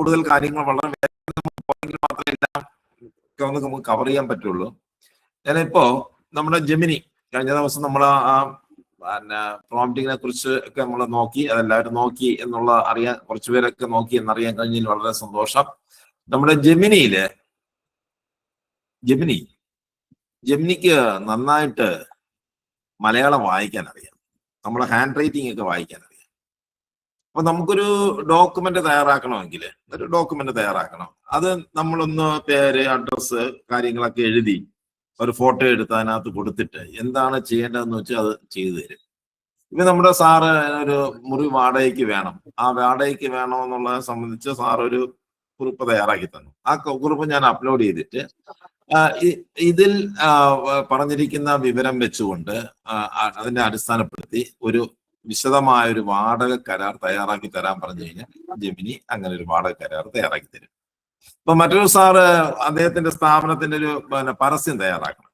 കൂടുതൽ കാര്യങ്ങൾ വളരെ മാത്രമേ എല്ലാം നമുക്ക് കവർ ചെയ്യാൻ പറ്റുള്ളൂ. ഞാനിപ്പോ നമ്മുടെ ജെമിനി കഴിഞ്ഞ ദിവസം നമ്മൾ ആ പിന്നെ പ്രോംപ്റ്റിങ്ങിനെ കുറിച്ച് ഒക്കെ നമ്മൾ നോക്കി, അതെല്ലാവരും നോക്കി എന്നുള്ള അറിയാൻ, കുറച്ചുപേരൊക്കെ നോക്കി എന്നറിയാൻ കഴിഞ്ഞതിൽ വളരെ സന്തോഷം. നമ്മുടെ ജെമിനിക്ക് നന്നായിട്ട് മലയാളം വായിക്കാൻ അറിയാം, നമ്മുടെ ഹാൻഡ് റൈറ്റിംഗ് ഒക്കെ വായിക്കാൻ അറിയാം. അപ്പൊ നമുക്കൊരു ഡോക്യുമെന്റ് തയ്യാറാക്കണമെങ്കിൽ അത് നമ്മളൊന്ന് പേര്, അഡ്രസ്സ്, കാര്യങ്ങളൊക്കെ എഴുതി ഒരു ഫോട്ടോ എടുത്ത് അതിനകത്ത് കൊടുത്തിട്ട് എന്താണ് ചെയ്യേണ്ടതെന്ന് വെച്ചാൽ അത് ചെയ്തു തരും. ഇപ്പൊ നമ്മുടെ സാറ് ഒരു മുറി വാടകയ്ക്ക് വേണം, ആ വാടകയ്ക്ക് വേണമെന്നുള്ളതിനെ സംബന്ധിച്ച് സാർ ഒരു കുറിപ്പ് തയ്യാറാക്കി തന്നു. ആ കുറിപ്പ് ഞാൻ അപ്ലോഡ് ചെയ്തിട്ട് ഇതിൽ പറഞ്ഞിരിക്കുന്ന വിവരം വെച്ചുകൊണ്ട് അതിനെ അടിസ്ഥാനപ്പെടുത്തി ഒരു വിശദമായ ഒരു വാടക കരാർ തയ്യാറാക്കി തരാൻ പറഞ്ഞു കഴിഞ്ഞാൽ ജെമിനി അങ്ങനെ ഒരു വാടക കരാർ തയ്യാറാക്കി തരും. ഇപ്പൊ മറ്റൊരു സാറ് അദ്ദേഹത്തിന്റെ സ്ഥാപനത്തിന്റെ ഒരു പരസ്യം തയ്യാറാക്കണം.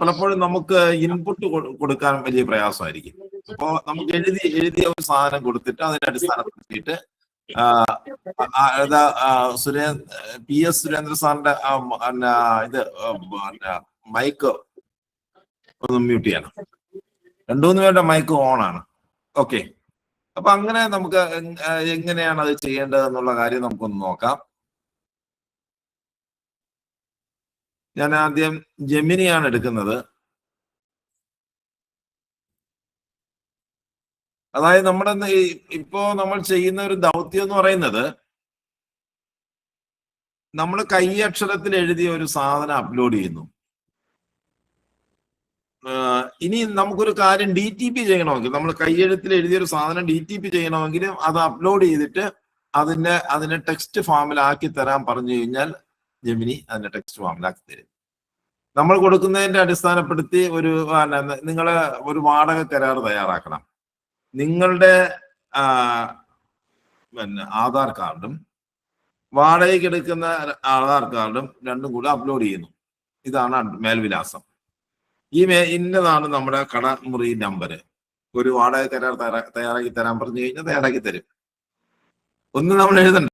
പലപ്പോഴും നമുക്ക് ഇൻപുട്ട് കൊടുക്കാൻ വലിയ പ്രയാസമായിരിക്കും. അപ്പോ നമുക്ക് എഴുതിയ ഒരു സാധനം കൊടുത്തിട്ട് അതിന്റെ അടിസ്ഥാനപ്പെടുത്തിയിട്ട് PS സുരേന്ദ്ര സാറിന്റെ ഇത് മൈക്ക് ഒന്ന് മ്യൂട്ട് ചെയ്യണം. 2-3 പേരുടെ മൈക്ക് ഓൺ ആണ്. ഓക്കെ, അപ്പൊ അങ്ങനെ നമുക്ക് എങ്ങനെയാണ് അത് ചെയ്യേണ്ടത് എന്നുള്ള കാര്യം നമുക്കൊന്ന് നോക്കാം. ഞാൻ ആദ്യം ജെമിനിയാണ് എടുക്കുന്നത്. അതായത് നമ്മുടെ ഇപ്പോ നമ്മൾ ചെയ്യുന്ന ഒരു ദൗത്യം എന്ന് പറയുന്നത്, നമ്മൾ കൈയക്ഷരത്തിൽ എഴുതിയ ഒരു സാധനം അപ്ലോഡ് ചെയ്യുന്നു. ഇനി നമുക്കൊരു കാര്യം DTP ചെയ്യണമെങ്കിൽ, നമ്മൾ കൈയെഴുത്തിൽ എഴുതിയൊരു സാധനം DTP ചെയ്യണമെങ്കിൽ അത് അപ്ലോഡ് ചെയ്തിട്ട് അതിനെ ടെക്സ്റ്റ് ഫോമിലാക്കി തരാൻ പറഞ്ഞു കഴിഞ്ഞാൽ ജെമിനി അതിന്റെ ടെക്സ്റ്റ് ഫോമിലാക്കി തരും. നമ്മൾ കൊടുക്കുന്നതിന്റെ അടിസ്ഥാനപ്പെടുത്തി നിങ്ങളെ ഒരു വാടക കരാർ തയ്യാറാക്കണം. നിങ്ങളുടെ ആധാർ കാർഡും വാടകയ്ക്ക് എടുക്കുന്ന ആധാർ കാർഡും രണ്ടും കൂടെ അപ്ലോഡ് ചെയ്യുന്നു. ഇതാണ് മേൽവിലാസം. ഇന്നതാണ് നമ്മുടെ കടമുറി നമ്പർ. ഒരു വാടക കരാർ തയ്യാറാക്കി തരാൻ പറഞ്ഞു കഴിഞ്ഞാൽ തയ്യാറാക്കി തരും. ഒന്നും നമ്മൾ എഴുതണ്ട.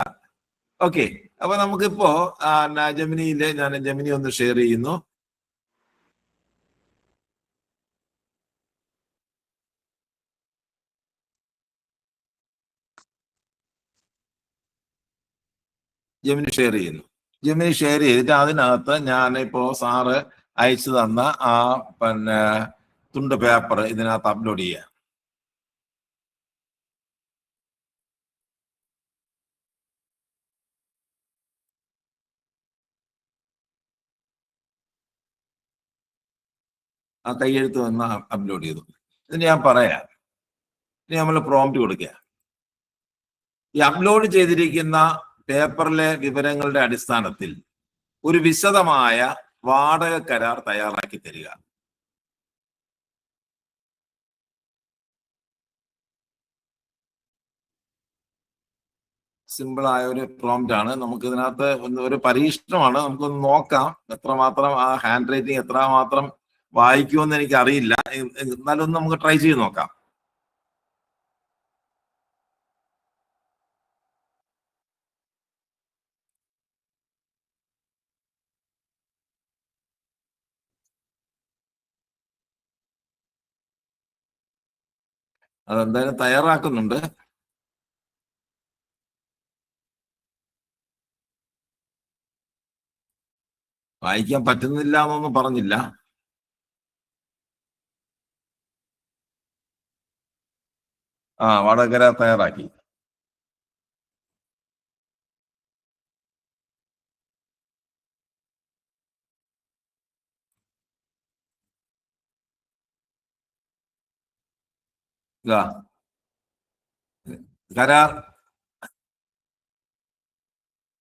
ഓക്കെ, അപ്പൊ നമുക്കിപ്പോ ജെമിനിയിലെ ഞാൻ ജെമിനി ഒന്ന് ഷെയർ ചെയ്യുന്നു. ജെമിനി ഷെയർ ചെയ്തിട്ട് അതിനകത്ത് ഞാനിപ്പോ സാറ് അയച്ചു തന്ന ആ തുണ്ട് പേപ്പർ ഇതിനകത്ത് അപ്ലോഡ് ചെയ്യാം. ആ കൈയെഴുത്ത് വന്ന് അപ്ലോഡ് ചെയ്തു. ഇതിന് ഞാൻ പറയാം, ഇനി നമ്മൾ പ്രോംപ്റ്റ് കൊടുക്കുക. ഈ അപ്ലോഡ് ചെയ്തിരിക്കുന്ന പേപ്പറിലെ വിവരങ്ങളുടെ അടിസ്ഥാനത്തിൽ ഒരു വിശദമായ വാടക കരാർ തയ്യാറാക്കി തരിക. സിമ്പിളായ ഒരു പ്രോംപ്റ്റ് ആണ്. നമുക്ക് ഇതിനകത്ത് ഒരു പരീക്ഷണമാണ്. നമുക്കൊന്ന് നോക്കാം എത്രമാത്രം ആ ഹാൻഡ് റൈറ്റിംഗ് എത്രമാത്രം വായിക്കുമെന്ന് എനിക്ക് അറിയില്ല. എന്നാലും നമുക്ക് ട്രൈ ചെയ്ത് നോക്കാം. അതെന്തായാലും തയ്യാറാക്കുന്നുണ്ട്. വായിക്കാൻ പറ്റുന്നില്ല എന്നൊന്നും പറഞ്ഞില്ല. വാടക കരാർ തയ്യാറാക്കി. കരാർ,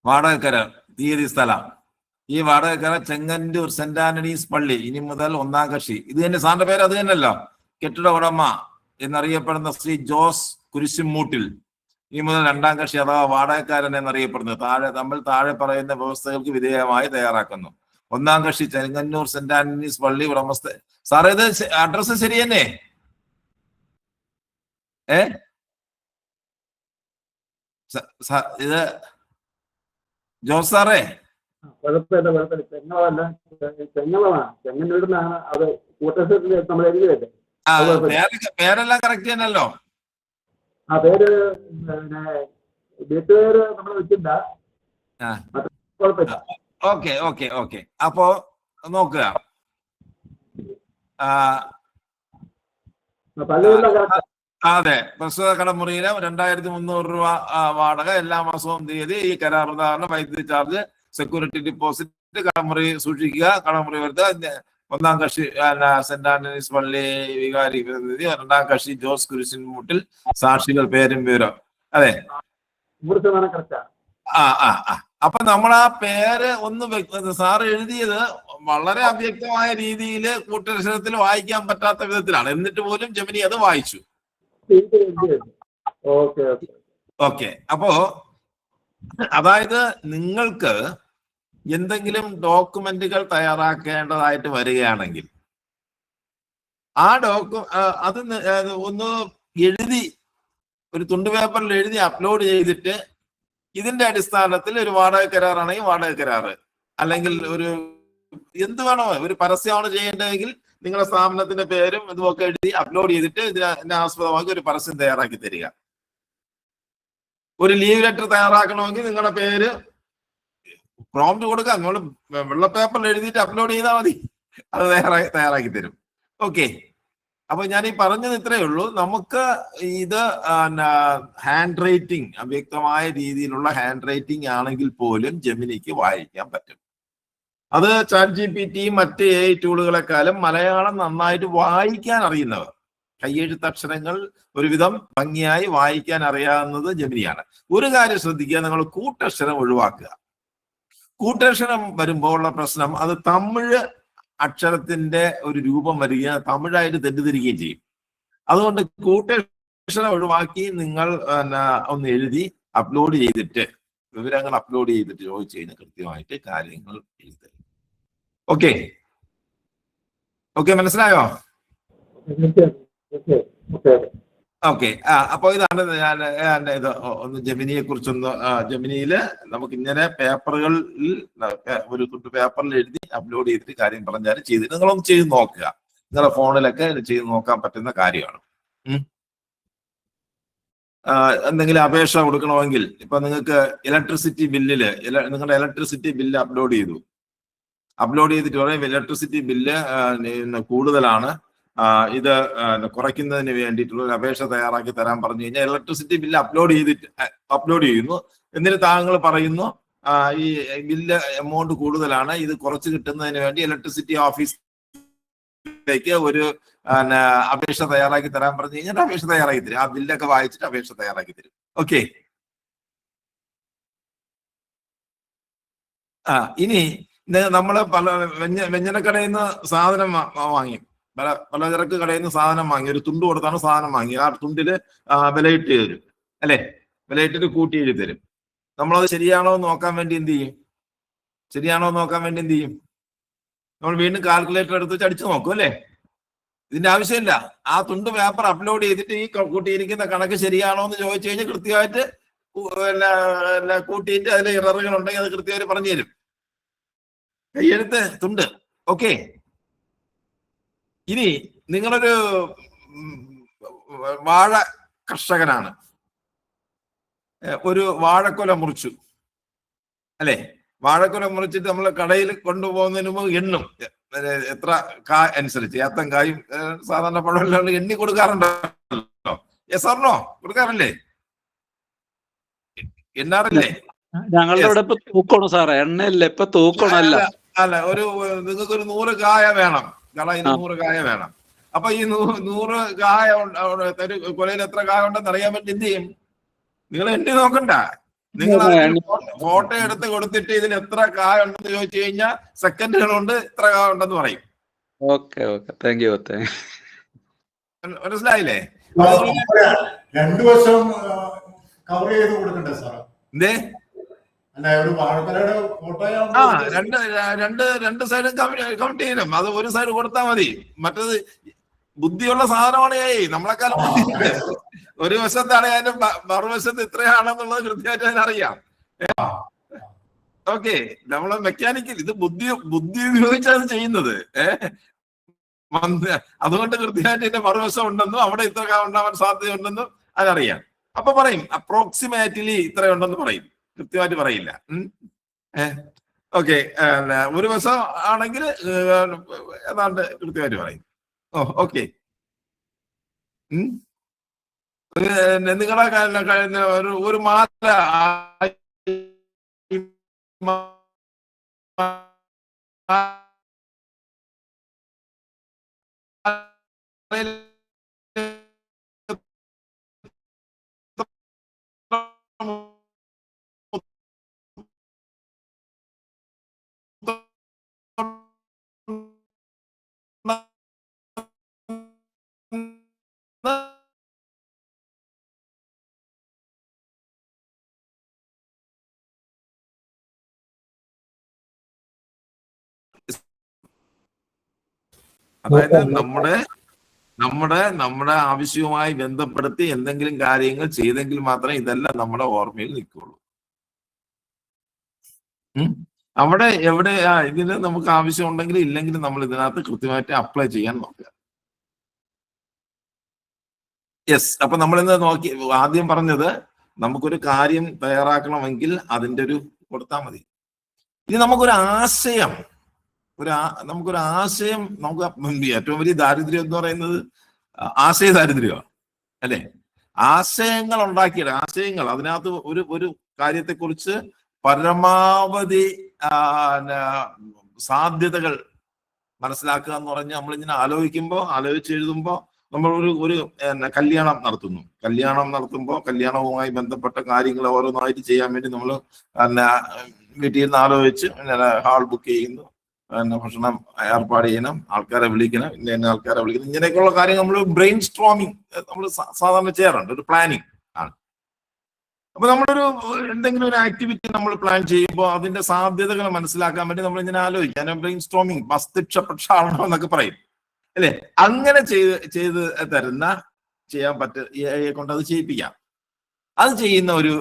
വാടക കരാർ, തീയതി, സ്ഥലം. ഈ വാടക കരാർ ചെങ്ങന്നൂർ സെന്റ് ആന്റണീസ് പള്ളി, ഇനി മുതൽ 1-ാം കക്ഷി. ഇത് തന്നെ സാറിന്റെ പേര് അത് തന്നെയല്ലോ, കെട്ടിട ഉടമ എന്നറിയപ്പെടുന്ന ശ്രീ ജോസ് കുരിശുമൂട്ടിൽ ഇനി മുതൽ 2-ാം കക്ഷി അഥവാ വാടകക്കാരൻ എന്നറിയപ്പെടുന്നത് താഴെ പറയുന്ന വ്യവസ്ഥകൾക്ക് വിധേയമായി തയ്യാറാക്കുന്നു. 1-ാം കക്ഷി ചെങ്ങന്നൂർ സെന്റ് ആന്റണീസ് പള്ളി ഉടമസ്ഥ. സാറേ ഇത് അഡ്രസ് ശരി തന്നെ? ഇത് ജോസ് സാറേ, കുഴപ്പമില്ല. തെങ്ങളല്ല, തെങ്ങളാണ്, തെങ്ങിന്റെ വീടുന്നാണ്. അത് കൂട്ടത്തിൽ നമ്മൾ എഴുതിയല്ലേ. പേരെല്ലാം കറക്റ്റ് തന്നെയല്ലോ. ആ പേര് പിന്നെ വീട്ടുപേര് നമ്മൾ വെച്ചില്ല. കുഴപ്പമില്ല. Okay okay okay. അപ്പോ നോക്കുക, അതെ, പ്രസ്തുത കടമുറിയിലെ 2300 രൂപ വാടക, എല്ലാ മാസവും തീയതി, ഈ കരാർ പ്രകാരം വൈദ്യുതി ചാർജ്, സെക്യൂരിറ്റി ഡിപ്പോസിറ്റ്, കടമുറി സൂക്ഷിക്കുക, കടമുറി വരുത്തുക. ഒന്നാം കക്ഷി സെന്റ് ആന്റണീസ് പള്ളി വികാരി പ്രതിനിധി, രണ്ടാം കക്ഷി ജോസ് കുരിശിൻമൂട്ടിൽ, സാക്ഷികൾ പേരും വിവരം. അതെ, അപ്പൊ നമ്മൾ ആ പേര് ഒന്ന് സാർ എഴുതിയത് വളരെ അവ്യക്തമായ രീതിയിൽ കൂട്ടക്ഷരത്തിൽ വായിക്കാൻ പറ്റാത്ത വിധത്തിലാണ്. എന്നിട്ട് പോലും ജെമിനി അത് വായിച്ചു. ഓക്കെ. അപ്പോ അതായത് നിങ്ങൾക്ക് എന്തെങ്കിലും ഡോക്യുമെന്റുകൾ തയ്യാറാക്കേണ്ടതായിട്ട് വരികയാണെങ്കിൽ ആ അത് ഒന്ന് എഴുതി, ഒരു തുണ്ട് പേപ്പറിൽ എഴുതി അപ്ലോഡ് ചെയ്തിട്ട്, ഇതിന്റെ അടിസ്ഥാനത്തിൽ ഒരു വാടക കരാറാണെങ്കിൽ വാടക കരാറ്, അല്ലെങ്കിൽ ഒരു എന്ത് വേണോ, ഒരു പരസ്യമാണ് ചെയ്യേണ്ടതെങ്കിൽ നിങ്ങളുടെ സ്ഥാപനത്തിന്റെ പേരും ഇതുമൊക്കെ എഴുതി അപ്ലോഡ് ചെയ്തിട്ട് ഇതിനെ ആസ്പദമാക്കി ഒരു പരസ്യം തയ്യാറാക്കി തരിക. ഒരു ലീവ് ലെറ്റർ തയ്യാറാക്കണമെങ്കിൽ നിങ്ങളുടെ പേര് പ്രോംപ്റ്റ് കൊടുക്കുക, നിങ്ങൾ വെള്ള പേപ്പറിൽ എഴുതിയിട്ട് അപ്ലോഡ് ചെയ്താൽ മതി, അത് തയ്യാറാക്കി തരും. ഓക്കെ. അപ്പൊ ഞാൻ ഈ പറഞ്ഞത് ഇത്രയേ ഉള്ളൂ. നമുക്ക് ഇത് ഹാൻഡ് റൈറ്റിംഗ്, അവ്യക്തമായ രീതിയിലുള്ള ഹാൻഡ് റൈറ്റിംഗ് ആണെങ്കിൽ പോലും ജെമിനിക്ക് വായിക്കാൻ പറ്റും. അത് ചാറ്റ് GPT മറ്റ് AI ടൂളുകളെക്കാളും മലയാളം നന്നായിട്ട് വായിക്കാൻ അറിയുന്നവർ, കയ്യെഴുത്തക്ഷരങ്ങൾ ഒരുവിധം ഭംഗിയായി വായിക്കാൻ അറിയാവുന്നത് ജെമിനിയാണ്. ഒരു കാര്യം ശ്രദ്ധിക്കുക, നിങ്ങൾ കൂട്ടക്ഷരം ഒഴിവാക്കുക. കൂട്ടക്ഷരം വരുമ്പോൾ ഉള്ള പ്രശ്നം, അത് തമിഴ് അക്ഷരത്തിന്റെ ഒരു രൂപം വരികയും തമിഴായിട്ട് തെറ്റിദ്ധരിക്കുകയും ചെയ്യും. അതുകൊണ്ട് കൂട്ടക്ഷരം ഒഴിവാക്കി നിങ്ങൾ ഒന്ന് എഴുതി അപ്ലോഡ് ചെയ്തിട്ട്, വിവരങ്ങൾ അപ്ലോഡ് ചെയ്തിട്ട് ചോദിച്ചു കഴിഞ്ഞാൽ കൃത്യമായിട്ട് കാര്യങ്ങൾ എഴുതുക. ഓക്കെ ഓക്കെ, മനസ്സിലായോ? ഓക്കെ. അപ്പൊ ഇതാണ് ഞാൻ ഇത് ഒന്ന് ജെമിനിയെ കുറിച്ചൊന്ന്, ജെമിനിയില് നമുക്ക് ഇങ്ങനെ പേപ്പറുകളിൽ ഒരു തുണ്ട് പേപ്പറിൽ എഴുതി അപ്ലോഡ് ചെയ്തിട്ട് കാര്യം പറഞ്ഞാൽ ചെയ്തിട്ട് നിങ്ങളൊന്ന് ചെയ്ത് നോക്കുക. നിങ്ങളുടെ ഫോണിലൊക്കെ ചെയ്ത് നോക്കാൻ പറ്റുന്ന കാര്യമാണ്. എന്തെങ്കിലും അപേക്ഷ കൊടുക്കണമെങ്കിൽ, ഇപ്പൊ നിങ്ങൾക്ക് ഇലക്ട്രിസിറ്റി ബില്ലില് നിങ്ങളുടെ ഇലക്ട്രിസിറ്റി ബില്ല് അപ്ലോഡ് ചെയ്തിട്ട് പറയും ഇലക്ട്രിസിറ്റി ബില്ല് കൂടുതലാണ്, ഇത് കുറയ്ക്കുന്നതിന് വേണ്ടിയിട്ടുള്ള ഒരു അപേക്ഷ തയ്യാറാക്കി തരാൻ പറഞ്ഞു കഴിഞ്ഞാൽ ഇലക്ട്രിസിറ്റി ബില്ല് അപ്ലോഡ് ചെയ്യുന്നു. എന്നിട്ട് താങ്കൾ പറയുന്നു ഈ ബില്ല് എമൗണ്ട് കൂടുതലാണ്, ഇത് കുറച്ച് കിട്ടുന്നതിന് വേണ്ടി ഇലക്ട്രിസിറ്റി ഓഫീസിലേക്ക് ഒരു അപേക്ഷ തയ്യാറാക്കി തരാൻ പറഞ്ഞു കഴിഞ്ഞാൽ അപേക്ഷ തയ്യാറാക്കി തരും. ആ ബില്ലൊക്കെ വായിച്ചിട്ട് അപേക്ഷ തയ്യാറാക്കി തരും. ഓക്കെ. ഇനി നമ്മള് വ്യഞ്ജനക്കടയിൽ നിന്ന് സാധനം വാങ്ങി, പലചരക്ക് കടയിൽ നിന്ന് സാധനം വാങ്ങി, ഒരു തുണ്ട് കൊടുത്താണ് സാധനം വാങ്ങി. ആ തുണ്ടില് വിലയിട്ട് തരും, അല്ലെ? വിലയിട്ടിട്ട് കൂട്ടി എഴുതി തരും. നമ്മളത് ശരിയാണോ എന്ന് നോക്കാൻ വേണ്ടി എന്ത് ചെയ്യും? നമ്മൾ വീണ്ടും കാൽക്കുലേറ്റർ എടുത്ത് വെച്ച് അടിച്ചു നോക്കും, അല്ലെ? ഇതിന്റെ ആവശ്യമില്ല. ആ തുണ്ട് പേപ്പർ അപ്ലോഡ് ചെയ്തിട്ട് ഈ കൂട്ടിയിരിക്കുന്ന കണക്ക് ശരിയാണോ എന്ന് ചോദിച്ചു കഴിഞ്ഞാൽ കൃത്യമായിട്ട് കൂട്ടിയിട്ട് അതിൽ ഇററുകൾ ഉണ്ടെങ്കിൽ അത് കൃത്യമായിട്ട് പറഞ്ഞു തരും. കയ്യെഴുത്ത് തുണ്ട്. ഓക്കെ. ഇനി നിങ്ങളൊരു വാഴ കർഷകനാണ്, ഒരു വാഴക്കൊല മുറിച്ചു, അല്ലെ? വാഴക്കൊല മുറിച്ചിട്ട് നമ്മൾ കടയിൽ കൊണ്ടുപോകുന്നതിന് മുമ്പ് എണ്ണും, എത്ര കായ അനുസരിച്ച്, ഏത്തൻ കായും സാധാരണ പഴമെല്ലാം എണ്ണി കൊടുക്കാറുണ്ടല്ലോ. Yes or no? കൊടുക്കാറില്ലേ? എണ്ണാറില്ലേ? ഞങ്ങളുടെ ഇവിടെ ഇപ്പൊ തൂക്കണം സാറേ, എണ്ണയില്ല, ഇപ്പൊ തൂക്കണല്ല. അല്ല, നിങ്ങൾക്ക് ഒരു 100 കായ വേണം, കളയിൽ 100 കായ വേണം. അപ്പൊ ഈ 100 കായ കൊലയിൽ എത്ര കായ ഉണ്ടെന്ന് അറിയാൻ വേണ്ടി എന്ത് ചെയ്യും? നിങ്ങൾ എണ്ണി നോക്കണ്ട, നിങ്ങൾ ഫോട്ടോ എടുത്ത് കൊടുത്തിട്ട് ഇതിൽ എത്ര കായ ഉണ്ടെന്ന് ചോദിച്ചു കഴിഞ്ഞാൽ സെക്കൻഡുകൾ കൊണ്ട് ഇത്ര കായ ഉണ്ടെന്ന് പറയും. Okay okay, thank you. മനസ്സിലായില്ലേ? 2 വശം കവർ ചെയ്ത് കൊടുക്കണ്ടേ സാർ? എന്തേ? രണ്ട് സൈഡും കൗണ്ട് ചെയ്യണം. അത് ഒരു സൈഡ് കൊടുത്താൽ മതി. മറ്റത് ബുദ്ധിയുള്ള സാധനമാണ്. നമ്മളെക്കാളും ഒരു വശത്താണ് അതിന്റെ മറുവശത്ത് ഇത്രയാണെന്നുള്ളത് കൃത്യമായിട്ട് അതിനറിയാം. ഓക്കെ, നമ്മളെ മെക്കാനിക്കൽ ഇത് ബുദ്ധി ഉപയോഗിച്ചാണ് ചെയ്യുന്നത്. അതുകൊണ്ട് കൃത്യമായിട്ട് ഇതിന്റെ മറുവശം ഉണ്ടെന്നും അവിടെ ഇത്ര ഉണ്ടാവാൻ സാധ്യതയുണ്ടെന്നും അതറിയാം. അപ്പൊ പറയും അപ്രോക്സിമേറ്റ്ലി ഇത്രയുണ്ടെന്ന് പറയും, കൃത്യമായിട്ട് പറയില്ല. ഓക്കെ, ഒരു വശം ആണെങ്കിൽ ഏതാണ്ട് കൃത്യമായിട്ട് പറയും. ഓക്കെ, നിങ്ങളുടെ ഒരു മാല അതായത് നമ്മുടെ ആവശ്യവുമായി ബന്ധപ്പെടുത്തി എന്തെങ്കിലും കാര്യങ്ങൾ ചെയ്തെങ്കിൽ മാത്രമേ ഇതെല്ലാം നമ്മുടെ ഓർമ്മയിൽ നിൽക്കുള്ളൂ. അവിടെ എവിടെ ഇതിന് നമുക്ക് ആവശ്യം ഉണ്ടെങ്കിൽ ഇല്ലെങ്കിലും നമ്മൾ ഇതിനകത്ത് കൃത്യമായിട്ട് അപ്ലൈ ചെയ്യാൻ നോക്കുക. യെസ്, അപ്പൊ നമ്മളിന്ന് നോക്കി ആദ്യം പറഞ്ഞത് നമുക്കൊരു കാര്യം തയ്യാറാക്കണമെങ്കിൽ അതിന്റെ ഒരു കൊടുത്താൽ മതി. ഇനി നമുക്കൊരു ആശയം നമുക്ക് ഏറ്റവും വലിയ ദാരിദ്ര്യം എന്ന് പറയുന്നത് ആശയ ദാരിദ്ര്യമാണ്, അല്ലെ? ആശയങ്ങൾ ഉണ്ടാക്കിയത് ആശയങ്ങൾ അതിനകത്ത് ഒരു കാര്യത്തെക്കുറിച്ച് പരമാവധി സാധ്യതകൾ മനസ്സിലാക്കുക എന്ന് പറഞ്ഞാൽ നമ്മളിങ്ങനെ ആലോചിച്ചെഴുതുമ്പോൾ നമ്മൾ ഒരു കല്യാണം നടത്തുമ്പോൾ കല്യാണവുമായി ബന്ധപ്പെട്ട കാര്യങ്ങൾ ഓരോന്നായിട്ട് ചെയ്യാൻ വേണ്ടി നമ്മൾ വീട്ടിൽ നിന്ന് ആലോചിച്ച് ഹാൾ ബുക്ക് ചെയ്യുന്നു, ഭക്ഷണം ഏർപ്പാട് ചെയ്യണം, ആൾക്കാരെ വിളിക്കണം, ആൾക്കാരെ വിളിക്കണം, ഇങ്ങനെയൊക്കെയുള്ള കാര്യങ്ങൾ നമ്മൾ ബ്രെയിൻ സ്ട്രോമിങ് നമ്മൾ സാധാരണ ചെയ്യാറുണ്ട്, ഒരു പ്ലാനിങ് ആണ്. അപ്പൊ നമ്മളൊരു എന്തെങ്കിലും ഒരു ആക്ടിവിറ്റി നമ്മൾ പ്ലാൻ ചെയ്യുമ്പോൾ അതിന്റെ സാധ്യതകൾ മനസ്സിലാക്കാൻ വേണ്ടി നമ്മൾ ഇങ്ങനെ ആലോചിക്കാം. ബ്രെയിൻ സ്ട്രോമിങ്, മസ്തിഷ്ക പ്രക്ഷാളനം എന്നൊക്കെ പറയും, അല്ലെ? അങ്ങനെ ചെയ്ത് തരുന്ന ചെയ്യാൻ കൊണ്ട് അത് ചെയ്യിപ്പിക്കാം. അത് ചെയ്യുന്ന ഒരു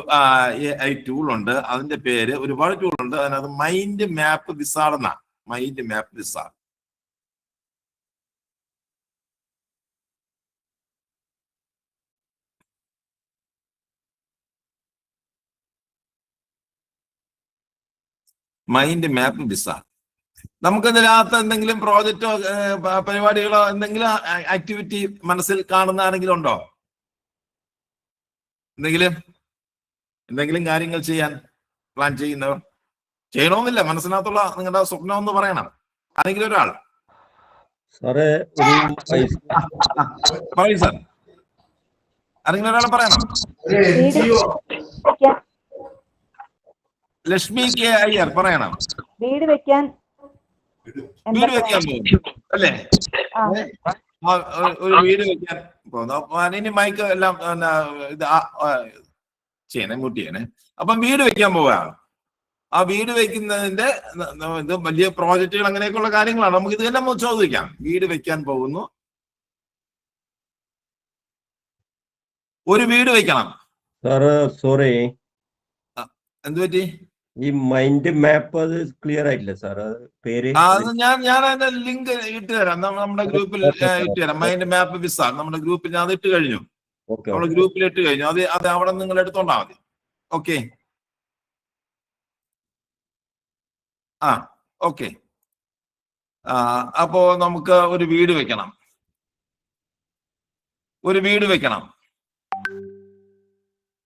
AI ടൂൾ ഉണ്ട്, അതിന്റെ പേര് ഒരുപാട് ടൂൾ ഉണ്ട്, അതിനകത്ത് മൈൻഡ് മാപ്പ് വിസാർഡ് എന്നാണ്. Mind map wizard. Mind map wizard. നമുക്ക് ഇതിനകത്ത് എന്തെങ്കിലും പ്രോജക്റ്റോ പരിപാടികളോ എന്തെങ്കിലും ആക്ടിവിറ്റി മനസ്സിൽ കാണുന്ന ആരെങ്കിലും ഉണ്ടോ? എന്തെങ്കിലും കാര്യങ്ങൾ ചെയ്യാൻ പ്ലാൻ ചെയ്യുന്നവർ? ചെയ്യണമെന്നില്ല, മനസ്സിനകത്തുള്ള നിങ്ങളുടെ സ്വപ്നം ഒന്ന് പറയണം. ആരെങ്കിലും ഒരാൾ പറയൂ സാർ. ആരെങ്കിലും ഒരാൾ പറയണം. ലക്ഷ്മി കെ അയ്യർ പറയണം. വീട് വെക്കാൻ പോകും, അല്ലേ? ഒരു വീട് വെക്കാൻ പോകുന്നു. ഇനി മൈക്ക് എല്ലാം ഇത് ചെയ്യണേ, മുട്ടിയണേ. അപ്പം വീട് വെക്കാൻ പോവുകയാണ്. ആ വീട് വെക്കുന്നതിന്റെ ഇത് വലിയ പ്രോജക്റ്റുകൾ അങ്ങനെയൊക്കെയുള്ള കാര്യങ്ങളാണ്. നമുക്ക് ഇത് തന്നെ ചോദിക്കാം. വീട് വെക്കാൻ പോകുന്നു, ഒരു വീട് വെക്കണം. സോറി, എന്ത് പറ്റി? ഈ മൈൻഡ് മാപ്പ് അത് ക്ലിയർ ആയിട്ടില്ല സാർ, പേര്. ഞാൻ അതിന്റെ ലിങ്ക് ഇട്ടുതരാം, നമ്മുടെ ഗ്രൂപ്പിൽ ഇട്ടുതരാം. മൈൻഡ് മാപ്പ് വിസാർഡ് നമ്മുടെ ഗ്രൂപ്പിൽ ഞാൻ അത് ഇട്ട് കഴിഞ്ഞു. നമ്മുടെ ഗ്രൂപ്പിൽ ഇട്ട് കഴിഞ്ഞു. അത് അവിടെ നിങ്ങൾ എടുത്തോണ്ടാ മതി. Okay, okay. അപ്പോ നമുക്ക് ഒരു വീട് വെക്കണം.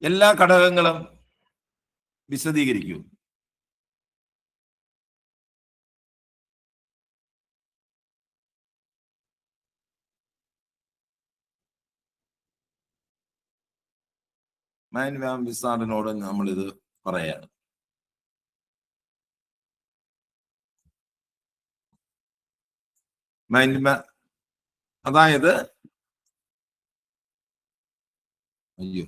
എല്ലാ ഘടകങ്ങളും വിശദീകരിക്കൂ. മൈൻഡ് മാപ്പ് വിസാർഡിനോട് നമ്മളിത് പറയാണ്. മൈൻഡ് മാപ്പ് അതായത് അയ്യോ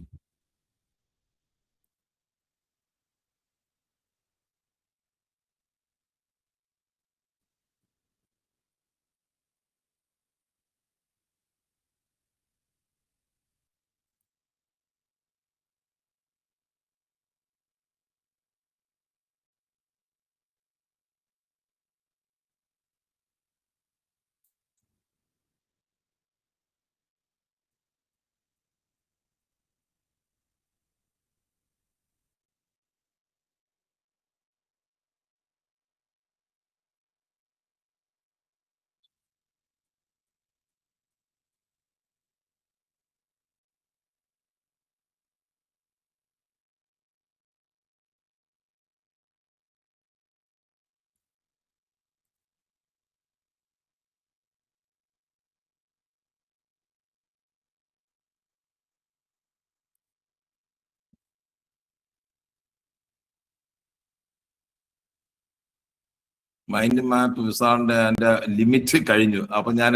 മൈൻഡ് മാപ്പ് വിസാറിന്റെ എൻ്റെ ലിമിറ്റ് കഴിഞ്ഞു. അപ്പൊ ഞാൻ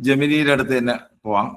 ജെമിനിയുടെ അടുത്ത് തന്നെ പോവാം.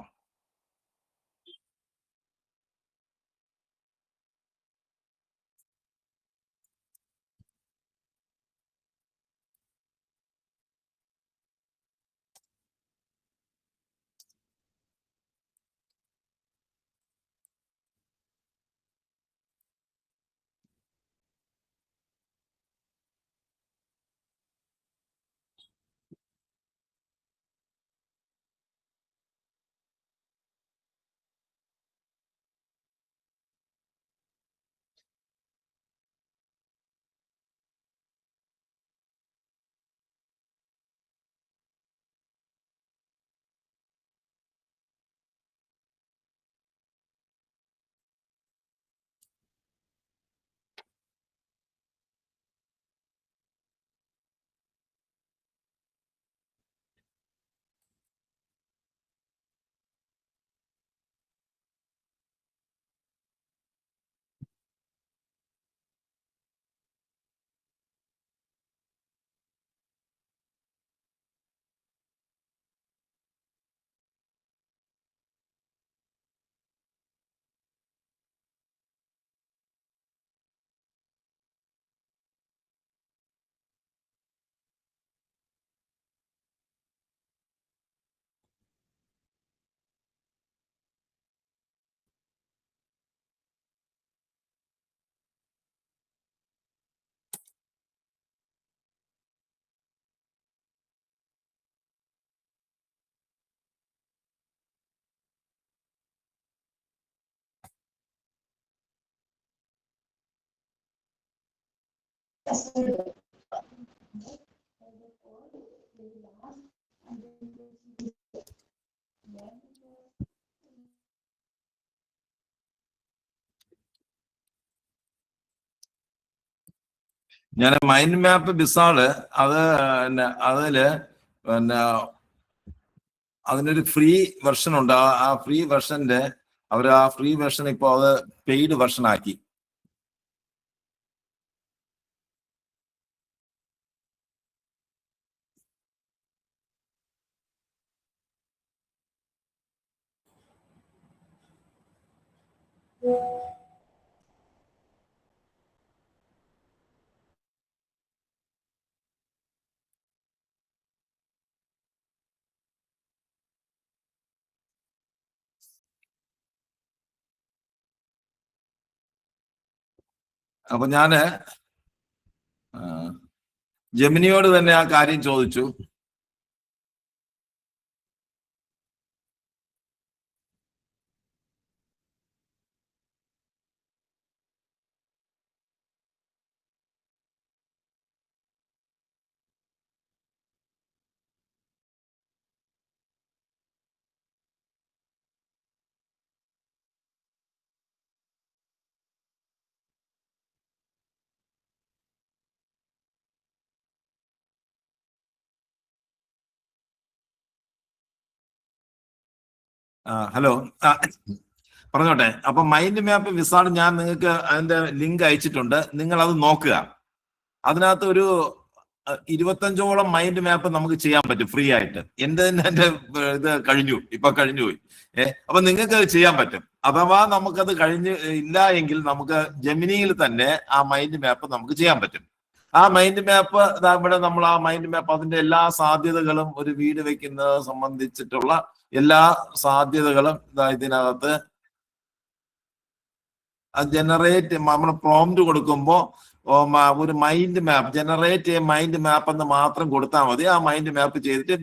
ഞാൻ മൈൻഡ് മാപ്പ് വിസാള് അത് പിന്നെ അതില് പിന്നെ അതിനൊരു ഫ്രീ വെർഷൻ ഉണ്ട്. ആ ഫ്രീ വെർഷന്റെ അവർ ആ ഫ്രീ വെർഷൻ ഇപ്പൊ അത് പെയ്ഡ് വെർഷൻ ആക്കി. അപ്പൊ ഞാന് ജെമിനിയോട് തന്നെ ആ കാര്യം ചോദിച്ചു. ഹലോ, പറഞ്ഞോട്ടെ. അപ്പൊ മൈൻഡ് മാപ്പ് വിസാർഡ് ഞാൻ നിങ്ങൾക്ക് അതിന്റെ ലിങ്ക് അയച്ചിട്ടുണ്ട്. നിങ്ങൾ അത് നോക്കുക. അതിനകത്ത് ഒരു 25ഓളം മൈൻഡ് മാപ്പ് നമുക്ക് ചെയ്യാൻ പറ്റും ഫ്രീ ആയിട്ട്. എന്റെ ഇത് ഇപ്പൊ കഴിഞ്ഞു പോയി. അപ്പൊ നിങ്ങൾക്ക് അത് ചെയ്യാൻ പറ്റും. അഥവാ നമുക്കത് ഇല്ല എങ്കിൽ നമുക്ക് ജെമിനിയിൽ തന്നെ ആ മൈൻഡ് മാപ്പ് നമുക്ക് ചെയ്യാൻ പറ്റും. ആ മൈൻഡ് മാപ്പ് ഇവിടെ നമ്മൾ ആ മൈൻഡ് മാപ്പ് അതിന്റെ എല്ലാ സാധ്യതകളും ഒരു വീട് വെക്കുന്നത് സംബന്ധിച്ചിട്ടുള്ള എല്ലാ സാധ്യതകളും ഇതിനകത്ത് ജനറേറ്റ് നമ്മൾ പ്രോംപ്റ്റ് കൊടുക്കുമ്പോൾ ഒരു mind map generate mind map എന്ന് മാത്രം കൊടുത്താൽ മതി. ആ മൈൻഡ് മാപ്പ് ചെയ്തിട്ട്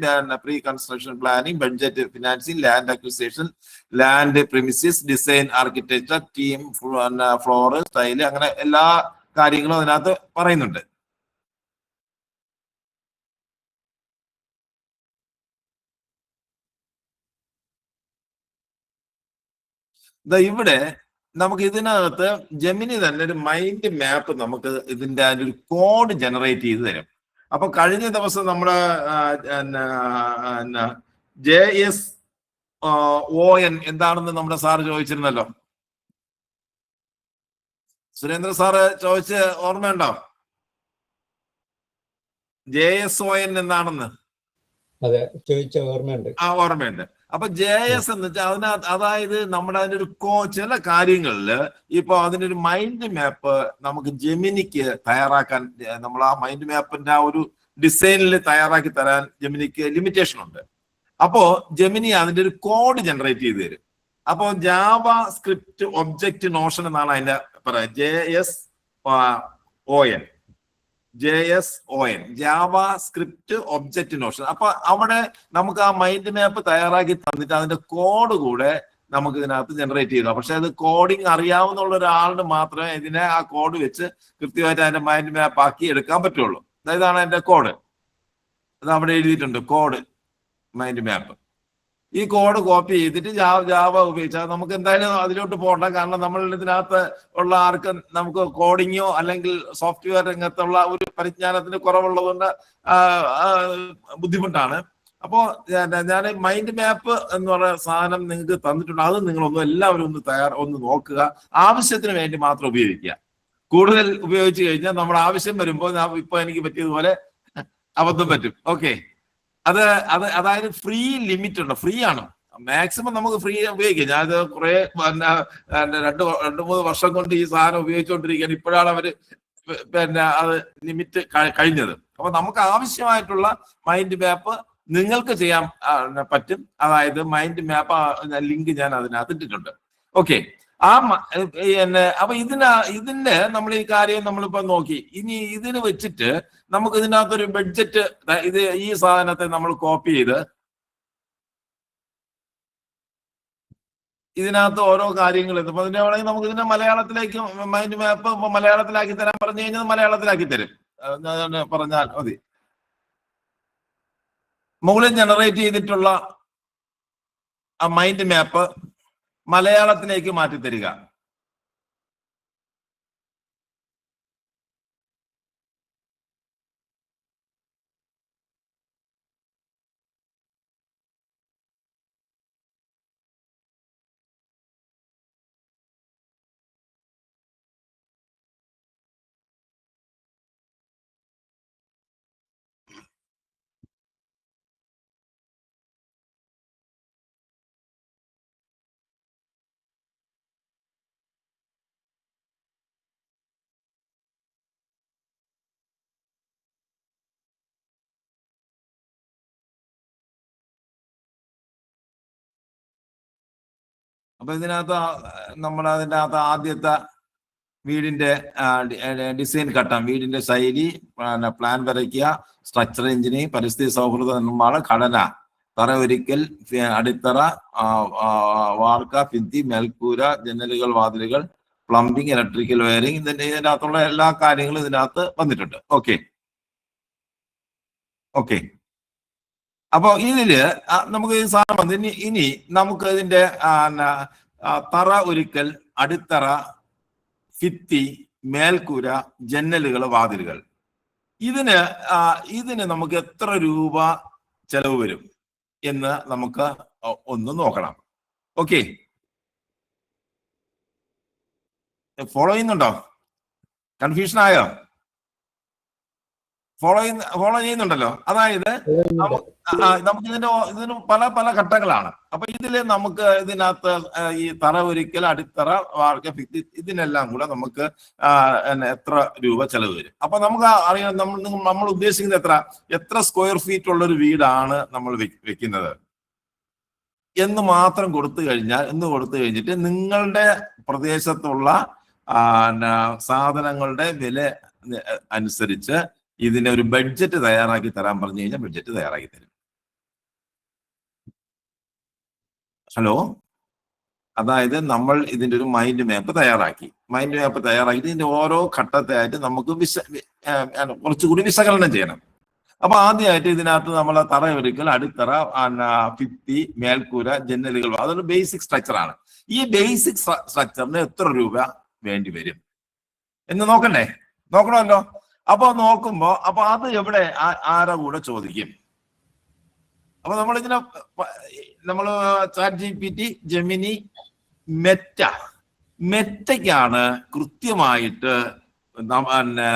pre construction planning, budget, financing, land acquisition, land premises, design, architecture, team, floor, style, അങ്ങനെ എല്ലാ കാര്യങ്ങളും അതിനകത്ത് പറയുന്നുണ്ട്. ഇവിടെ നമുക്ക് ഇതിനകത്ത് ജെമിനി തന്നെ ഒരു മൈൻഡ് മാപ്പ് നമുക്ക് ഇതിന്റെ ഒരു കോഡ് ജനറേറ്റ് ചെയ്ത് തരും. അപ്പൊ കഴിഞ്ഞ ദിവസം നമ്മുടെ JSON എന്താണെന്ന് നമ്മുടെ സാറ് ചോദിച്ചിരുന്നല്ലോ. സുരേന്ദ്ര സാറ് ചോദിച്ച് ഓർമ്മയുണ്ടോ? JSON എന്നാണെന്ന് അതെ, ചോദിച്ച ഓർമ്മയുണ്ട്. ഓർമ്മയുണ്ട്. അപ്പൊ JS എന്ന് വെച്ചാൽ അതിനകത്ത്, അതായത് നമ്മുടെ അതിനൊരു ചില കാര്യങ്ങളിൽ ഇപ്പൊ അതിനൊരു മൈൻഡ് മാപ്പ് നമുക്ക് ജെമിനിക്ക് തയ്യാറാക്കാൻ, നമ്മൾ ആ മൈൻഡ് മാപ്പിന്റെ ആ ഒരു ഡിസൈനിൽ തയ്യാറാക്കി തരാൻ ജെമിനിക്ക് ലിമിറ്റേഷൻ ഉണ്ട്. അപ്പോ ജെമിനി അതിന്റെ ഒരു കോഡ് ജനറേറ്റ് ചെയ്ത് തരും. അപ്പോൾ ജാവ സ്ക്രിപ്റ്റ് ഒബ്ജക്റ്റ് നോഷൻ എന്നാണ് അതിന്റെ പറയാം, JSON, Java script object Notion. അപ്പൊ അവിടെ നമുക്ക് ആ മൈൻഡ് മാപ്പ് തയ്യാറാക്കി തന്നിട്ട് അതിന്റെ കോഡ് കൂടെ നമുക്ക് ഇതിനകത്ത് ജനറേറ്റ് ചെയ്തു. പക്ഷെ അത് കോഡിങ് അറിയാവുന്ന ഒരാളിന് മാത്രമേ ഇതിനെ ആ കോഡ് വെച്ച് കൃത്യമായിട്ട് അതിന്റെ മൈൻഡ് മാപ്പ് ആക്കി എടുക്കാൻ പറ്റുള്ളൂ. ഇതാണ് അതിന്റെ കോഡ്, അത് അവിടെ എഴുതിയിട്ടുണ്ട്, കോഡ് മൈൻഡ് മാപ്പ്. ഈ കോഡ് കോപ്പി ചെയ്തിട്ട് ജാവ ഉപയോഗിച്ചാൽ നമുക്ക് എന്തായാലും അതിലോട്ട് പോകണ്ട. കാരണം നമ്മൾ ഇതിനകത്ത് ഉള്ള ആർക്കും നമുക്ക് കോഡിങ്ങോ അല്ലെങ്കിൽ സോഫ്റ്റ്വെയർ രംഗത്തുള്ള ഒരു പരിജ്ഞാനത്തിന് കുറവുള്ളതുകൊണ്ട് ബുദ്ധിമുട്ടാണ്. അപ്പോൾ ഞാൻ മൈൻഡ് മാപ്പ് എന്ന് പറയുന്ന സാധനം നിങ്ങൾക്ക് തന്നിട്ടുണ്ട്. അത് നിങ്ങളൊന്നും എല്ലാവരും ഒന്ന് നോക്കുക, ആവശ്യത്തിന് വേണ്ടി മാത്രം ഉപയോഗിക്കുക. കൂടുതൽ ഉപയോഗിച്ച് കഴിഞ്ഞാൽ നമ്മുടെ ആവശ്യം വരുമ്പോൾ ഇപ്പൊ എനിക്ക് പറ്റിയതുപോലെ അബദ്ധം പറ്റും. ഓക്കെ, അതായത് ഫ്രീ ലിമിറ്റ് ഉണ്ട്, ഫ്രീ ആണ്, മാക്സിമം നമുക്ക് ഫ്രീ ഉപയോഗിക്കാം. ഞാനത് കുറെ 2-3 വർഷം കൊണ്ട് ഈ സാധനം ഉപയോഗിച്ചുകൊണ്ടിരിക്കുകയാണ്. ഇപ്പോഴാണ് അവര് അത് ലിമിറ്റ് കഴിഞ്ഞത്. അപ്പൊ നമുക്ക് ആവശ്യമായിട്ടുള്ള മൈൻഡ് മാപ്പ് നിങ്ങൾക്ക് ചെയ്യാൻ പറ്റും. അതായത് മൈൻഡ് മാപ്പ് ലിങ്ക് ഞാൻ അതിനകത്ത് ഇട്ടിട്ടുണ്ട്. ഓക്കെ, അപ്പൊ ഇതിന്റെ നമ്മൾ ഈ കാര്യം നമ്മളിപ്പോ നോക്കി. ഇനി ഇതിന് വെച്ചിട്ട് നമുക്ക് ഇതിനകത്തൊരു ബഡ്ജറ്റ്, ഈ സാധനത്തെ നമ്മൾ കോപ്പി ചെയ്ത് ഇതിനകത്ത് ഓരോ കാര്യങ്ങൾ ഇപ്പൊ അതിന്റെ വേണമെങ്കിൽ നമുക്ക് ഇതിന്റെ മലയാളത്തിലേക്ക് മൈൻഡ് മാപ്പ് മലയാളത്തിലാക്കി തരാൻ പറഞ്ഞു കഴിഞ്ഞാൽ മലയാളത്തിലാക്കി തരും. പറഞ്ഞാൽ മതി. മുകളിൽ ജനറേറ്റ് ചെയ്തിട്ടുള്ള ആ മൈൻഡ് മാപ്പ് മലയാളത്തിലേക്ക് മാറ്റി തരിക. അപ്പൊ ഇതിനകത്ത് നമ്മൾ അതിൻ്റെ അകത്ത് ആദ്യത്തെ വീടിന്റെ ഡിസൈൻ ഘട്ടം, വീടിന്റെ ശൈലി, പ്ലാൻ വരയ്ക്കുക, സ്ട്രക്ചർ എഞ്ചിനീയറിംഗ്, പരിസ്ഥിതി സൗഹൃദ നിർമ്മാണം, ഘടന, തറ ഒരിക്കൽ, അടിത്തറ, വാർക്ക, ഭിത്തി, മേൽക്കൂര, ജനലുകൾ, വാതിലുകൾ, പ്ലംബിംഗ്, ഇലക്ട്രിക്കൽ വയറിംഗ്, ഇതിനകത്തുള്ള എല്ലാ കാര്യങ്ങളും ഇതിനകത്ത് വന്നിട്ടുണ്ട്. ഓക്കെ, അപ്പൊ ഇതില് നമുക്ക് ഈ സാധനം വന്ന് ഇനി നമുക്ക് ഇതിന്റെ തറ ഒരിക്കൽ, അടിത്തറ, ഭിത്തി, മേൽക്കൂര, ജനലുകൾ, വാതിലുകൾ, ഇതിന് നമുക്ക് എത്ര രൂപ ചെലവ് വരും എന്ന് നമുക്ക് ഒന്ന് നോക്കണം. ഓക്കെ, ഫോളോ ചെയ്യുന്നുണ്ടോ? കൺഫ്യൂഷൻ ആയോ? ഫോളോ ചെയ്യുന്നുണ്ടല്ലോ. അതായത് നമുക്ക് ഇതിന് പല ഘട്ടങ്ങളാണ്. അപ്പൊ ഇതില് നമുക്ക് ഇതിനകത്ത് ഈ തറ ഒരിക്കൽ, അടിത്തറ, വാർക്ക, ഭിത്തി, ഇതിനെല്ലാം കൂടെ നമുക്ക് എത്ര രൂപ ചെലവ് വരും. അപ്പൊ നമുക്ക് അറിയാം നമ്മൾ ഉദ്ദേശിക്കുന്നത് എത്ര സ്ക്വയർ ഫീറ്റ് ഉള്ള ഒരു വീടാണ് നമ്മൾ വെക്കുന്നത് എന്ന് മാത്രം കൊടുത്തു കഴിഞ്ഞിട്ട് നിങ്ങളുടെ പ്രദേശത്തുള്ള സാധനങ്ങളുടെ വില അനുസരിച്ച് ഇതിനെ ഒരു ബഡ്ജറ്റ് തയ്യാറാക്കി തരാൻ പറഞ്ഞു കഴിഞ്ഞാൽ ബഡ്ജറ്റ് തയ്യാറാക്കി തരും. ഹലോ, അതായത് നമ്മൾ ഇതിന്റെ ഒരു മൈൻഡ് മാപ്പ് തയ്യാറാക്കിയിട്ട് ഇതിന്റെ ഓരോ ഘട്ടത്തെയായിട്ട് നമുക്ക് കുറച്ചുകൂടി വിശകലനം ചെയ്യണം. അപ്പൊ ആദ്യമായിട്ട് ഇതിനകത്ത് നമ്മൾ തറ ഒരിക്കൽ, അടിത്തറ, ഭിത്തി, മേൽക്കൂര, ജനലുകൾ, അതൊരു ബേസിക് സ്ട്രക്ചറാണ്. ഈ ബേസിക് സ്ട്രക്ചറിന് എത്ര രൂപ വേണ്ടി വരും എന്ന് നോക്കണമല്ലോ. അപ്പൊ നോക്കുമ്പോ അത് എവിടെ ആരാ കൂടെ ചോദിക്കും. അപ്പൊ നമ്മൾ ChatGPT, ജെമിനി, മെറ്റയ്ക്കാണ് കൃത്യമായിട്ട് പിന്നെ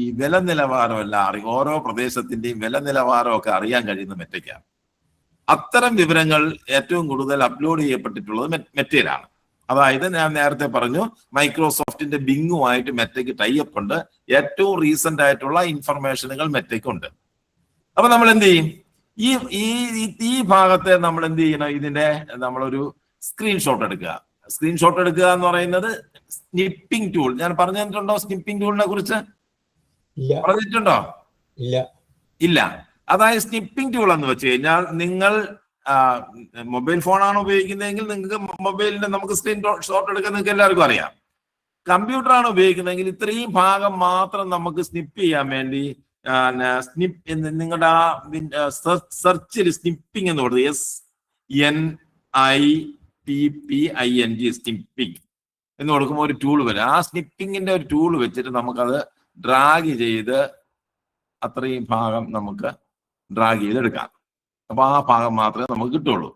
ഈ വില നിലവാരം എല്ലാം അറിയും. ഓരോ പ്രദേശത്തിന്റെയും വില നിലവാരമൊക്കെ അറിയാൻ കഴിയുന്ന മെറ്റയ്ക്കാണ്. അത്തരം വിവരങ്ങൾ ഏറ്റവും കൂടുതൽ അപ്ലോഡ് ചെയ്യപ്പെട്ടിട്ടുള്ളത് മെറ്റയിലാണ്. അതായത് ഞാൻ നേരത്തെ പറഞ്ഞു, മൈക്രോസോഫ്റ്റിന്റെ ബിങ്ങുമായിട്ട് മെറ്റയ്ക്ക് ടൈപ്പ് ഉണ്ട്. ഏറ്റവും റീസെന്റ് ആയിട്ടുള്ള ഇൻഫർമേഷനുകൾ മെറ്റയ്ക്കുണ്ട്. അപ്പൊ നമ്മൾ എന്ത് ചെയ്യും? ഈ ഈ ഈ ഭാഗത്തെ നമ്മൾ എന്ത് ചെയ്യണം? ഇതിന്റെ നമ്മളൊരു സ്ക്രീൻഷോട്ട് എടുക്കുക. സ്ക്രീൻഷോട്ട് എടുക്കുക എന്ന് പറയുന്നത് സ്നിപ്പിംഗ് ടൂൾ. ഞാൻ പറഞ്ഞു തന്നിട്ടുണ്ടോ സ്നിപ്പിംഗ് ടൂളിനെ കുറിച്ച്? ഇല്ല പറഞ്ഞിട്ടുണ്ടോ? ഇല്ല ഇല്ല. അതായത് സ്നിപ്പിംഗ് ടൂൾ എന്ന് വെച്ച് കഴിഞ്ഞാൽ, നിങ്ങൾ മൊബൈൽ ഫോണാണ് ഉപയോഗിക്കുന്നതെങ്കിൽ നിങ്ങൾക്ക് മൊബൈലിന്റെ നമുക്ക് സ്ക്രീൻ ഷോട്ട് എടുക്കാൻ നിങ്ങൾക്ക് എല്ലാവർക്കും അറിയാം. കമ്പ്യൂട്ടറാണ് ഉപയോഗിക്കുന്നതെങ്കിൽ ഇത്രയും ഭാഗം മാത്രം നമുക്ക് സ്നിപ്പ് ചെയ്യാൻ വേണ്ടി നിങ്ങളുടെ ആ സെർച്ചിൽ സ്നിപ്പിംഗ് എന്ന് പറയുന്നത് SNIPPING സ്നിപ്പിംഗ് എന്ന് കൊടുക്കുമ്പോൾ ഒരു ടൂൾ വരും. ആ സ്നിപ്പിങ്ങിന്റെ ഒരു ടൂൾ വെച്ചിട്ട് നമുക്കത് ഡ്രാഗ് ചെയ്ത് അത്രയും ഭാഗം നമുക്ക് ഡ്രാഗ് ചെയ്തെടുക്കാം. അപ്പൊ ആ ഭാഗം മാത്രമേ നമുക്ക് കിട്ടുള്ളൂ.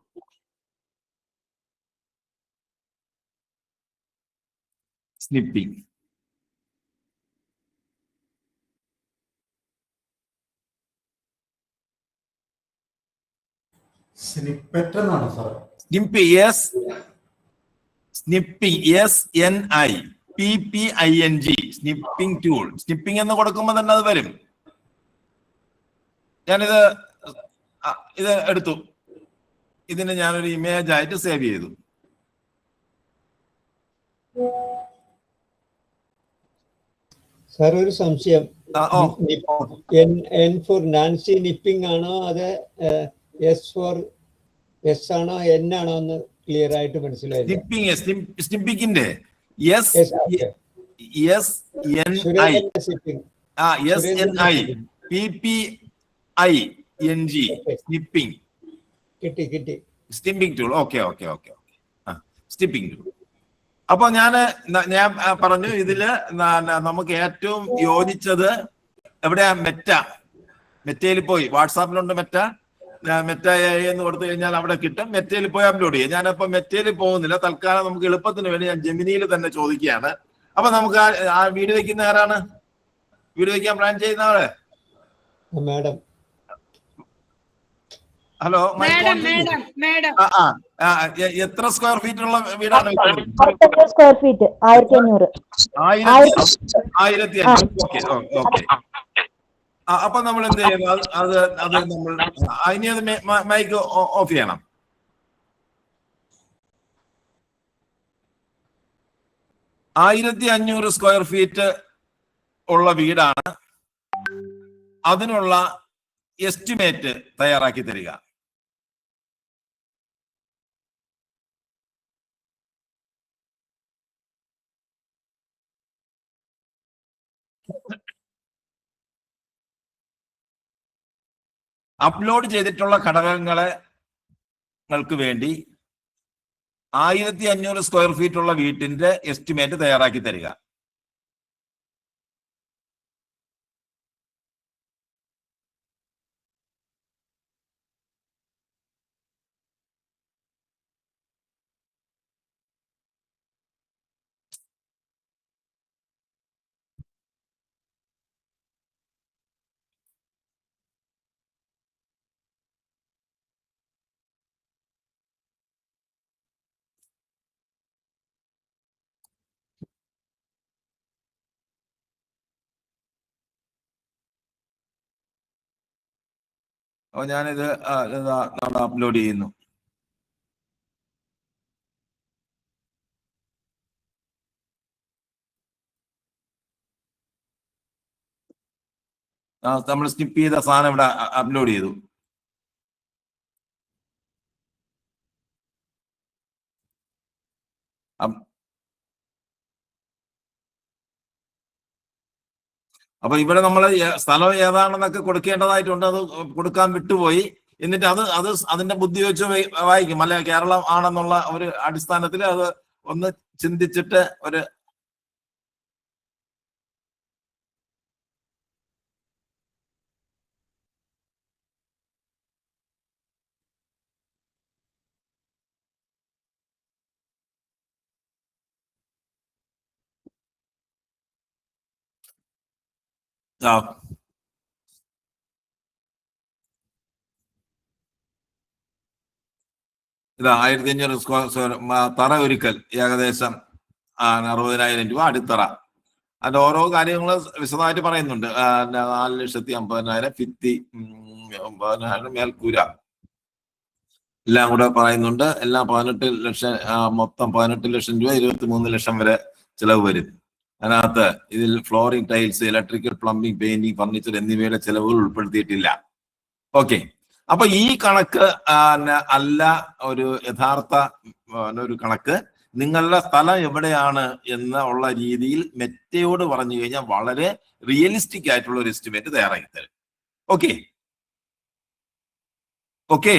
സ്നിപ്പിംഗ്. സ്നിപ്പെറ്റ് എന്നാണ് sir. Snipping SNIPPING snipping tool. Snipping എന്ന് കൊടുക്കുമ്പോൾ തന്നെ അത് വരും. ഞാനിത് എടുത്തു. ഇതിന് ഞാനൊരു ഇമേജ് ആയിട്ട് സേവ് ചെയ്തു. സാർ ഒരു സംശയം. ഓ N ഫോർ നാൻസി നിപ്പിംഗ് ആണോ അത് S ഫോർ S ആണോ N ആണോ എന്ന് ക്ലിയർ ആയിട്ട് മനസ്സിലായില്ല. സ്നിപ്പിങ്ങിന്റെ SNI PPING സ്നിപ്പിംഗ്. കിട്ടി snipping tool. Okay snipping tool. അപ്പൊ ഞാൻ പറഞ്ഞു, ഇതില് നമുക്ക് ഏറ്റവും യോജിച്ചത് എവിടെയാ? മെറ്റയിൽ പോയി. വാട്സാപ്പിലുണ്ട് മെറ്റ എന്ന് കൊടുത്തു കഴിഞ്ഞാൽ അവിടെ കിട്ടും. മെറ്റയിൽ പോയി അപ്ലോഡ് ചെയ്യാം. ഞാനപ്പോ മെറ്റയിൽ പോകുന്നില്ല. തൽക്കാലം നമുക്ക് എളുപ്പത്തിന് വേണ്ടി ഞാൻ ജെമിനിയിൽ തന്നെ ചോദിക്കുകയാണ്. അപ്പൊ നമുക്ക് ആ വീഡിയോ വയ്ക്കുന്ന ആരാണ്? വീഡിയോ വയ്ക്കാൻ പ്ലാൻ ചെയ്യുന്ന ആള്? മാഡം. ഹലോ, എത്ര സ്ക്വയർ ഫീറ്റ് ഉള്ള വീടാണ്? 1500 സ്ക്വയർ ഫീറ്റ്. 1500. 1500. ഓക്കെ. അപ്പൊ നമ്മൾ എന്ത് ചെയ്യുന്നു? അത് നമ്മൾ അതിനെ മൈക്ക് ഓഫ് ചെയ്യണം. $1500 സ്ക്വയർ ഫീറ്റ് ഉള്ള വീടാണ്. അതിനുള്ള എസ്റ്റിമേറ്റ് തയ്യാറാക്കി തരിക. അപ്ലോഡ് ചെയ്തിട്ടുള്ള ഘടകങ്ങൾക്ക് വേണ്ടി 1500 സ്ക്വയർ ഫീറ്റ് ഉള്ള വീട്ടിന്റെ എസ്റ്റിമേറ്റ് തയ്യാറാക്കി തരിക. അപ്പൊ ഞാനിത് അപ്ലോഡ് ചെയ്യുന്നു. നമ്മൾ സ്കിപ്പ് ചെയ്ത സാധനം ഇവിടെ അപ്ലോഡ് ചെയ്തു. അപ്പൊ ഇവിടെ നമ്മൾ സ്ഥലം ഏതാണെന്നൊക്കെ കൊടുക്കേണ്ടതായിട്ടുണ്ട്. അത് കൊടുക്കാൻ വിട്ടുപോയി. എന്നിട്ട് അതിന്റെ ബുദ്ധി വെച്ച് വായിക്കും. അല്ലെ, കേരളം ആണെന്നുള്ള ഒരു അടിസ്ഥാനത്തിൽ അത് ഒന്ന് ചിന്തിച്ചിട്ട് ഒരു ഇത് 1500 സ്ക്വയർ തറ ഒരുക്കൽ ഏകദേശം 60,000 രൂപ അടിത്തറ. അതിന്റെ ഓരോ കാര്യങ്ങൾ വിശദമായിട്ട് പറയുന്നുണ്ട്. 4,50,000 ഭിത്തി, 9,000 മേൽക്കൂര, എല്ലാം കൂടെ പറയുന്നുണ്ട്. എല്ലാം 18 ലക്ഷം, മൊത്തം 18 ലക്ഷം രൂപ 23 ലക്ഷം വരെ ചിലവ് വരും. അതിനകത്ത് ഇതിൽ flooring, tiles, electrical, plumbing, painting, furniture എന്നിവയുടെ ചെലവുകൾ ഉൾപ്പെടുത്തിയിട്ടില്ല. ഓക്കെ, അപ്പൊ ഈ കണക്ക് അല്ല ഒരു യഥാർത്ഥ ഒരു കണക്ക്. നിങ്ങളുടെ സ്ഥലം എവിടെയാണ് എന്നുള്ള രീതിയിൽ മെറ്റയോട് പറഞ്ഞു കഴിഞ്ഞാൽ വളരെ റിയലിസ്റ്റിക് ആയിട്ടുള്ള ഒരു എസ്റ്റിമേറ്റ് തയ്യാറാക്കി തരും. ഓക്കെ ഓക്കെ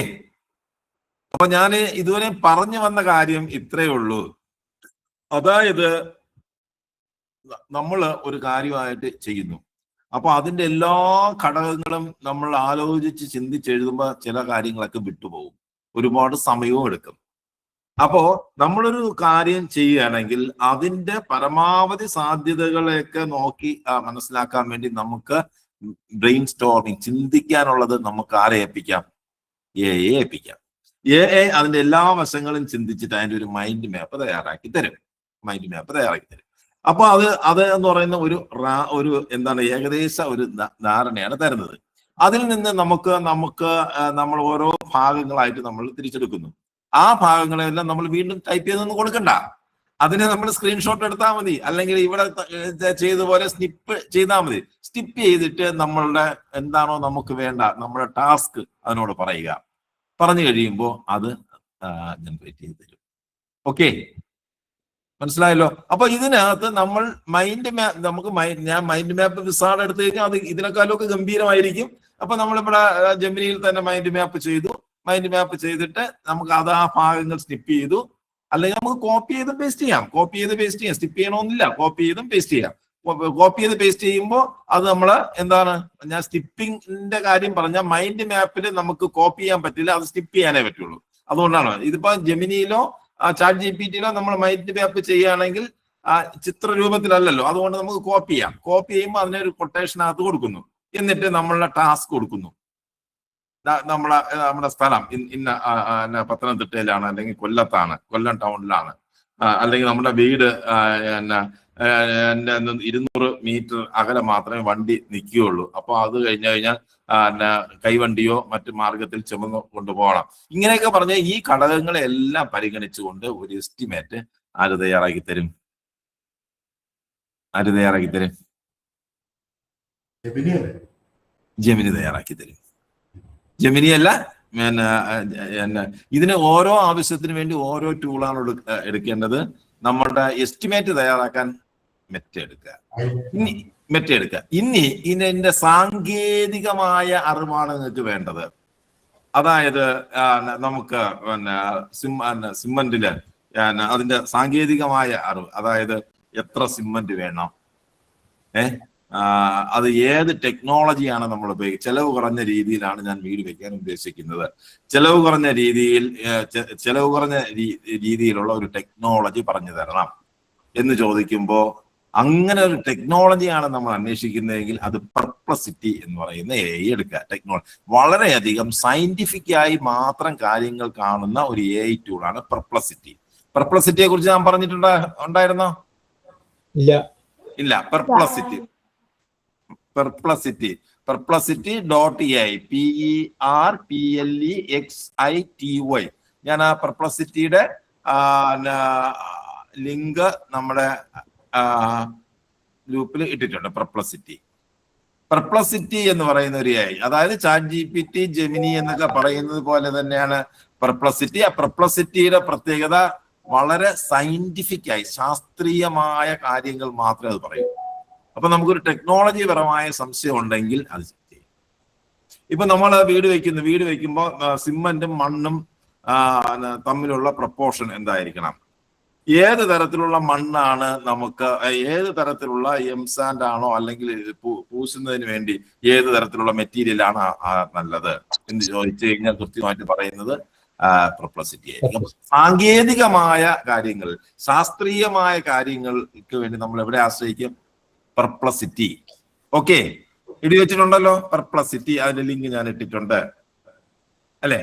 അപ്പൊ ഞാൻ ഇതുവരെ പറഞ്ഞു വന്ന കാര്യം ഇത്രയേ ഉള്ളൂ. അതായത് നമ്മൾ ഒരു കാര്യമായിട്ട് ചെയ്യുന്നു, അപ്പൊ അതിന്റെ എല്ലാ ഘടകങ്ങളും നമ്മൾ ആലോചിച്ച് ചിന്തിച്ചെഴുതുമ്പോൾ ചില കാര്യങ്ങളൊക്കെ വിട്ടുപോകും, ഒരുപാട് സമയവും എടുക്കും. അപ്പോ നമ്മളൊരു കാര്യം ചെയ്യുകയാണെങ്കിൽ അതിന്റെ പരമാവധി സാധ്യതകളെയൊക്കെ നോക്കി മനസ്സിലാക്കാൻ വേണ്ടി നമുക്ക് ബ്രെയിൻ സ്റ്റോർമിങ്, ചിന്തിക്കാനുള്ളത് നമുക്ക് ആരെ ഏൽപ്പിക്കാം? ഏൽപ്പിക്കാം. അതിന്റെ എല്ലാ വശങ്ങളും ചിന്തിച്ചിട്ട് അതിന്റെ ഒരു മൈൻഡ് മാപ്പ് തയ്യാറാക്കി തരും. അപ്പൊ അത് എന്ന് പറയുന്ന ഒരു എന്താണ് ഏകദേശ ഒരു ധാരണയാണ് തരുന്നത്. അതിൽ നിന്ന് നമ്മൾ ഓരോ ഭാഗങ്ങളായിട്ട് നമ്മൾ തിരിച്ചെടുക്കുന്നു. ആ ഭാഗങ്ങളെല്ലാം നമ്മൾ വീണ്ടും ടൈപ്പ് ചെയ്തൊന്നും കൊടുക്കണ്ട, അതിനെ നമ്മൾ സ്ക്രീൻഷോട്ട് എടുത്താൽ മതി, അല്ലെങ്കിൽ ഇവിടെ ചെയ്ത പോലെ സ്നിപ്പ് ചെയ്താൽ മതി. സ്നിപ്പ് ചെയ്തിട്ട് നമ്മളുടെ എന്താണോ നമുക്ക് വേണ്ട നമ്മുടെ ടാസ്ക് അതിനോട് പറയുക. പറഞ്ഞു കഴിയുമ്പോൾ അത് ജനറേറ്റ് ചെയ്ത് തരും. ഓക്കെ, മനസ്സിലായല്ലോ? അപ്പൊ ഇതിനകത്ത് നമ്മൾ ഞാൻ മൈൻഡ് മാപ്പ് വിസാർഡ് എടുത്തു കഴിഞ്ഞാൽ അത് ഇതിനേക്കാളും ഒക്കെ ഗംഭീരമായിരിക്കും. അപ്പൊ നമ്മളിവിടെ ജെമിനിയിൽ തന്നെ മൈൻഡ് മാപ്പ് ചെയ്തു. മൈൻഡ് മാപ്പ് ചെയ്തിട്ട് നമുക്ക് അത് ആ ഭാഗങ്ങൾ സ്നിപ്പ് ചെയ്തു, അല്ലെങ്കിൽ നമുക്ക് കോപ്പി ചെയ്ത് പേസ്റ്റ് ചെയ്യാം. സ്നിപ്പ് ചെയ്യണമെന്നില്ല, കോപ്പി ചെയ്തും പേസ്റ്റ് ചെയ്യാം. കോപ്പി ചെയ്ത് പേസ്റ്റ് ചെയ്യുമ്പോൾ അത് എന്താണ്, ഞാൻ സ്റ്റിപ്പിങ്ങിന്റെ കാര്യം പറഞ്ഞ മൈൻഡ് മാപ്പിൽ നമുക്ക് കോപ്പി ചെയ്യാൻ പറ്റില്ല, അത് സ്റ്റിപ്പ് ചെയ്യാനേ പറ്റുള്ളൂ. അതുകൊണ്ടാണ് ഇതിപ്പോ ജെമിനിയിലോ ചാറ്റ് ജിപിടിയിലോ നമ്മൾ മൈൻഡ് മാപ്പ് ചെയ്യുകയാണെങ്കിൽ ചിത്ര രൂപത്തിലല്ലല്ലോ, അതുകൊണ്ട് നമുക്ക് കോപ്പി ചെയ്യാം. കോപ്പി ചെയ്യുമ്പോൾ അതിനൊരു കൊട്ടേഷനകത്ത് കൊടുക്കുന്നു, എന്നിട്ട് നമ്മളുടെ ടാസ്ക് കൊടുക്കുന്നു. നമ്മുടെ സ്ഥലം ഇന്ന പത്തനംതിട്ടയിലാണ്, അല്ലെങ്കിൽ കൊല്ലത്താണ്, കൊല്ലം ടൗണിലാണ്, അല്ലെങ്കിൽ നമ്മുടെ വീട് 200 മീറ്റർ അകലെ മാത്രമേ വണ്ടി നിൽക്കുകയുള്ളൂ. അപ്പൊ അത് കഴിഞ്ഞാൽ കൈവണ്ടിയോ മറ്റു മാർഗത്തിൽ ചുമന്ന് കൊണ്ടുപോകണം. ഇങ്ങനെയൊക്കെ പറഞ്ഞ ഈ ഘടകങ്ങളെല്ലാം പരിഗണിച്ചുകൊണ്ട് ഒരു എസ്റ്റിമേറ്റ് ആര് തയ്യാറാക്കി തരും? ജെമിനി തയ്യാറാക്കി തരും. ജെമിനി അല്ല, ഇതിന് ഓരോ ആവശ്യത്തിന് വേണ്ടി ഓരോ ടൂളാണ് എടുക്കേണ്ടത്. നമ്മളുടെ എസ്റ്റിമേറ്റ് തയ്യാറാക്കാൻ മെറ്റ എടുക്കുക. ഇനി ഇതിന്റെ സാങ്കേതികമായ അറിവാണ് നിങ്ങൾക്ക് വേണ്ടത്. അതായത് നമുക്ക് സിമന്റില് അതിന്റെ സാങ്കേതികമായ അറിവ്, അതായത് എത്ര സിമന്റ് വേണം, അത് ഏത് ടെക്നോളജിയാണ് നമ്മൾ ഉപയോഗിക്കുക. ചെലവ് കുറഞ്ഞ രീതിയിലാണ് ഞാൻ വീട് വെക്കാൻ ഉദ്ദേശിക്കുന്നത്. ചെലവ് കുറഞ്ഞ രീതിയിലുള്ള ഒരു ടെക്നോളജി പറഞ്ഞു തരണം എന്ന് ചോദിക്കുമ്പോൾ അങ്ങനെ ഒരു ടെക്നോളജിയാണ് നമ്മൾ അന്വേഷിക്കുന്നതെങ്കിൽ അത് പെർപ്ലസിറ്റി എന്ന് പറയുന്ന AI എടുക്കുക. ടെക്നോളജി വളരെയധികം സയന്റിഫിക്കായി മാത്രം കാര്യങ്ങൾ കാണുന്ന ഒരു AI ടൂളാണ് പെർപ്ലസിറ്റിയെ കുറിച്ച് ഞാൻ ഉണ്ടായിരുന്നോ? ഇല്ല. perplexity.ai PERPLEXITY. ഞാൻ ആ പെർപ്ലസിറ്റിയുടെ ലിങ്ക് നമ്മുടെ ഗ്രൂപ്പിൽ ഇട്ടിട്ടുണ്ട്. പെർപ്ലസിറ്റി എന്ന് പറയുന്ന ഒരു AI, അതായത് ചാറ്റ് GPT, ജെമിനി എന്നൊക്കെ പറയുന്നത് പോലെ തന്നെയാണ് പെർപ്ലസിറ്റി. ആ പെർപ്ലസിറ്റിയുടെ പ്രത്യേകത വളരെ സയന്റിഫിക് ആയി ശാസ്ത്രീയമായ കാര്യങ്ങൾ മാത്രമേ അത് പറയൂ. അപ്പൊ നമുക്കൊരു ടെക്നോളജി പരമായ സംശയം ഉണ്ടെങ്കിൽ അത് ചെയ്യും. ഇപ്പൊ നമ്മൾ വീട് വെക്കുമ്പോൾ സിമന്റും മണ്ണും തമ്മിലുള്ള പ്രപ്പോർഷൻ എന്തായിരിക്കണം? ഏത് തരത്തിലുള്ള മണ്ണാണ് നമുക്ക്, ഏത് തരത്തിലുള്ള എംസാൻഡ് ആണോ, അല്ലെങ്കിൽ പൂശുന്നതിന് വേണ്ടി ഏത് തരത്തിലുള്ള മെറ്റീരിയൽ ആണ് നല്ലത് എന്ന് ചോദിച്ചു കഴിഞ്ഞാൽ കൃത്യമായിട്ട് പറയുന്നത് പെർപ്ലസിറ്റി ആയിരിക്കും. സാങ്കേതികമായ കാര്യങ്ങൾ, ശാസ്ത്രീയമായ കാര്യങ്ങൾക്ക് വേണ്ടി നമ്മൾ എവിടെ ആശ്രയിക്കും? പെർപ്ലസിറ്റി. ഓക്കെ, എഴുതി വെച്ചിട്ടുണ്ടല്ലോ. പെർപ്ലസിറ്റി, അതിന്റെ ലിങ്ക് ഞാൻ ഇട്ടിട്ടുണ്ട് അല്ലെ.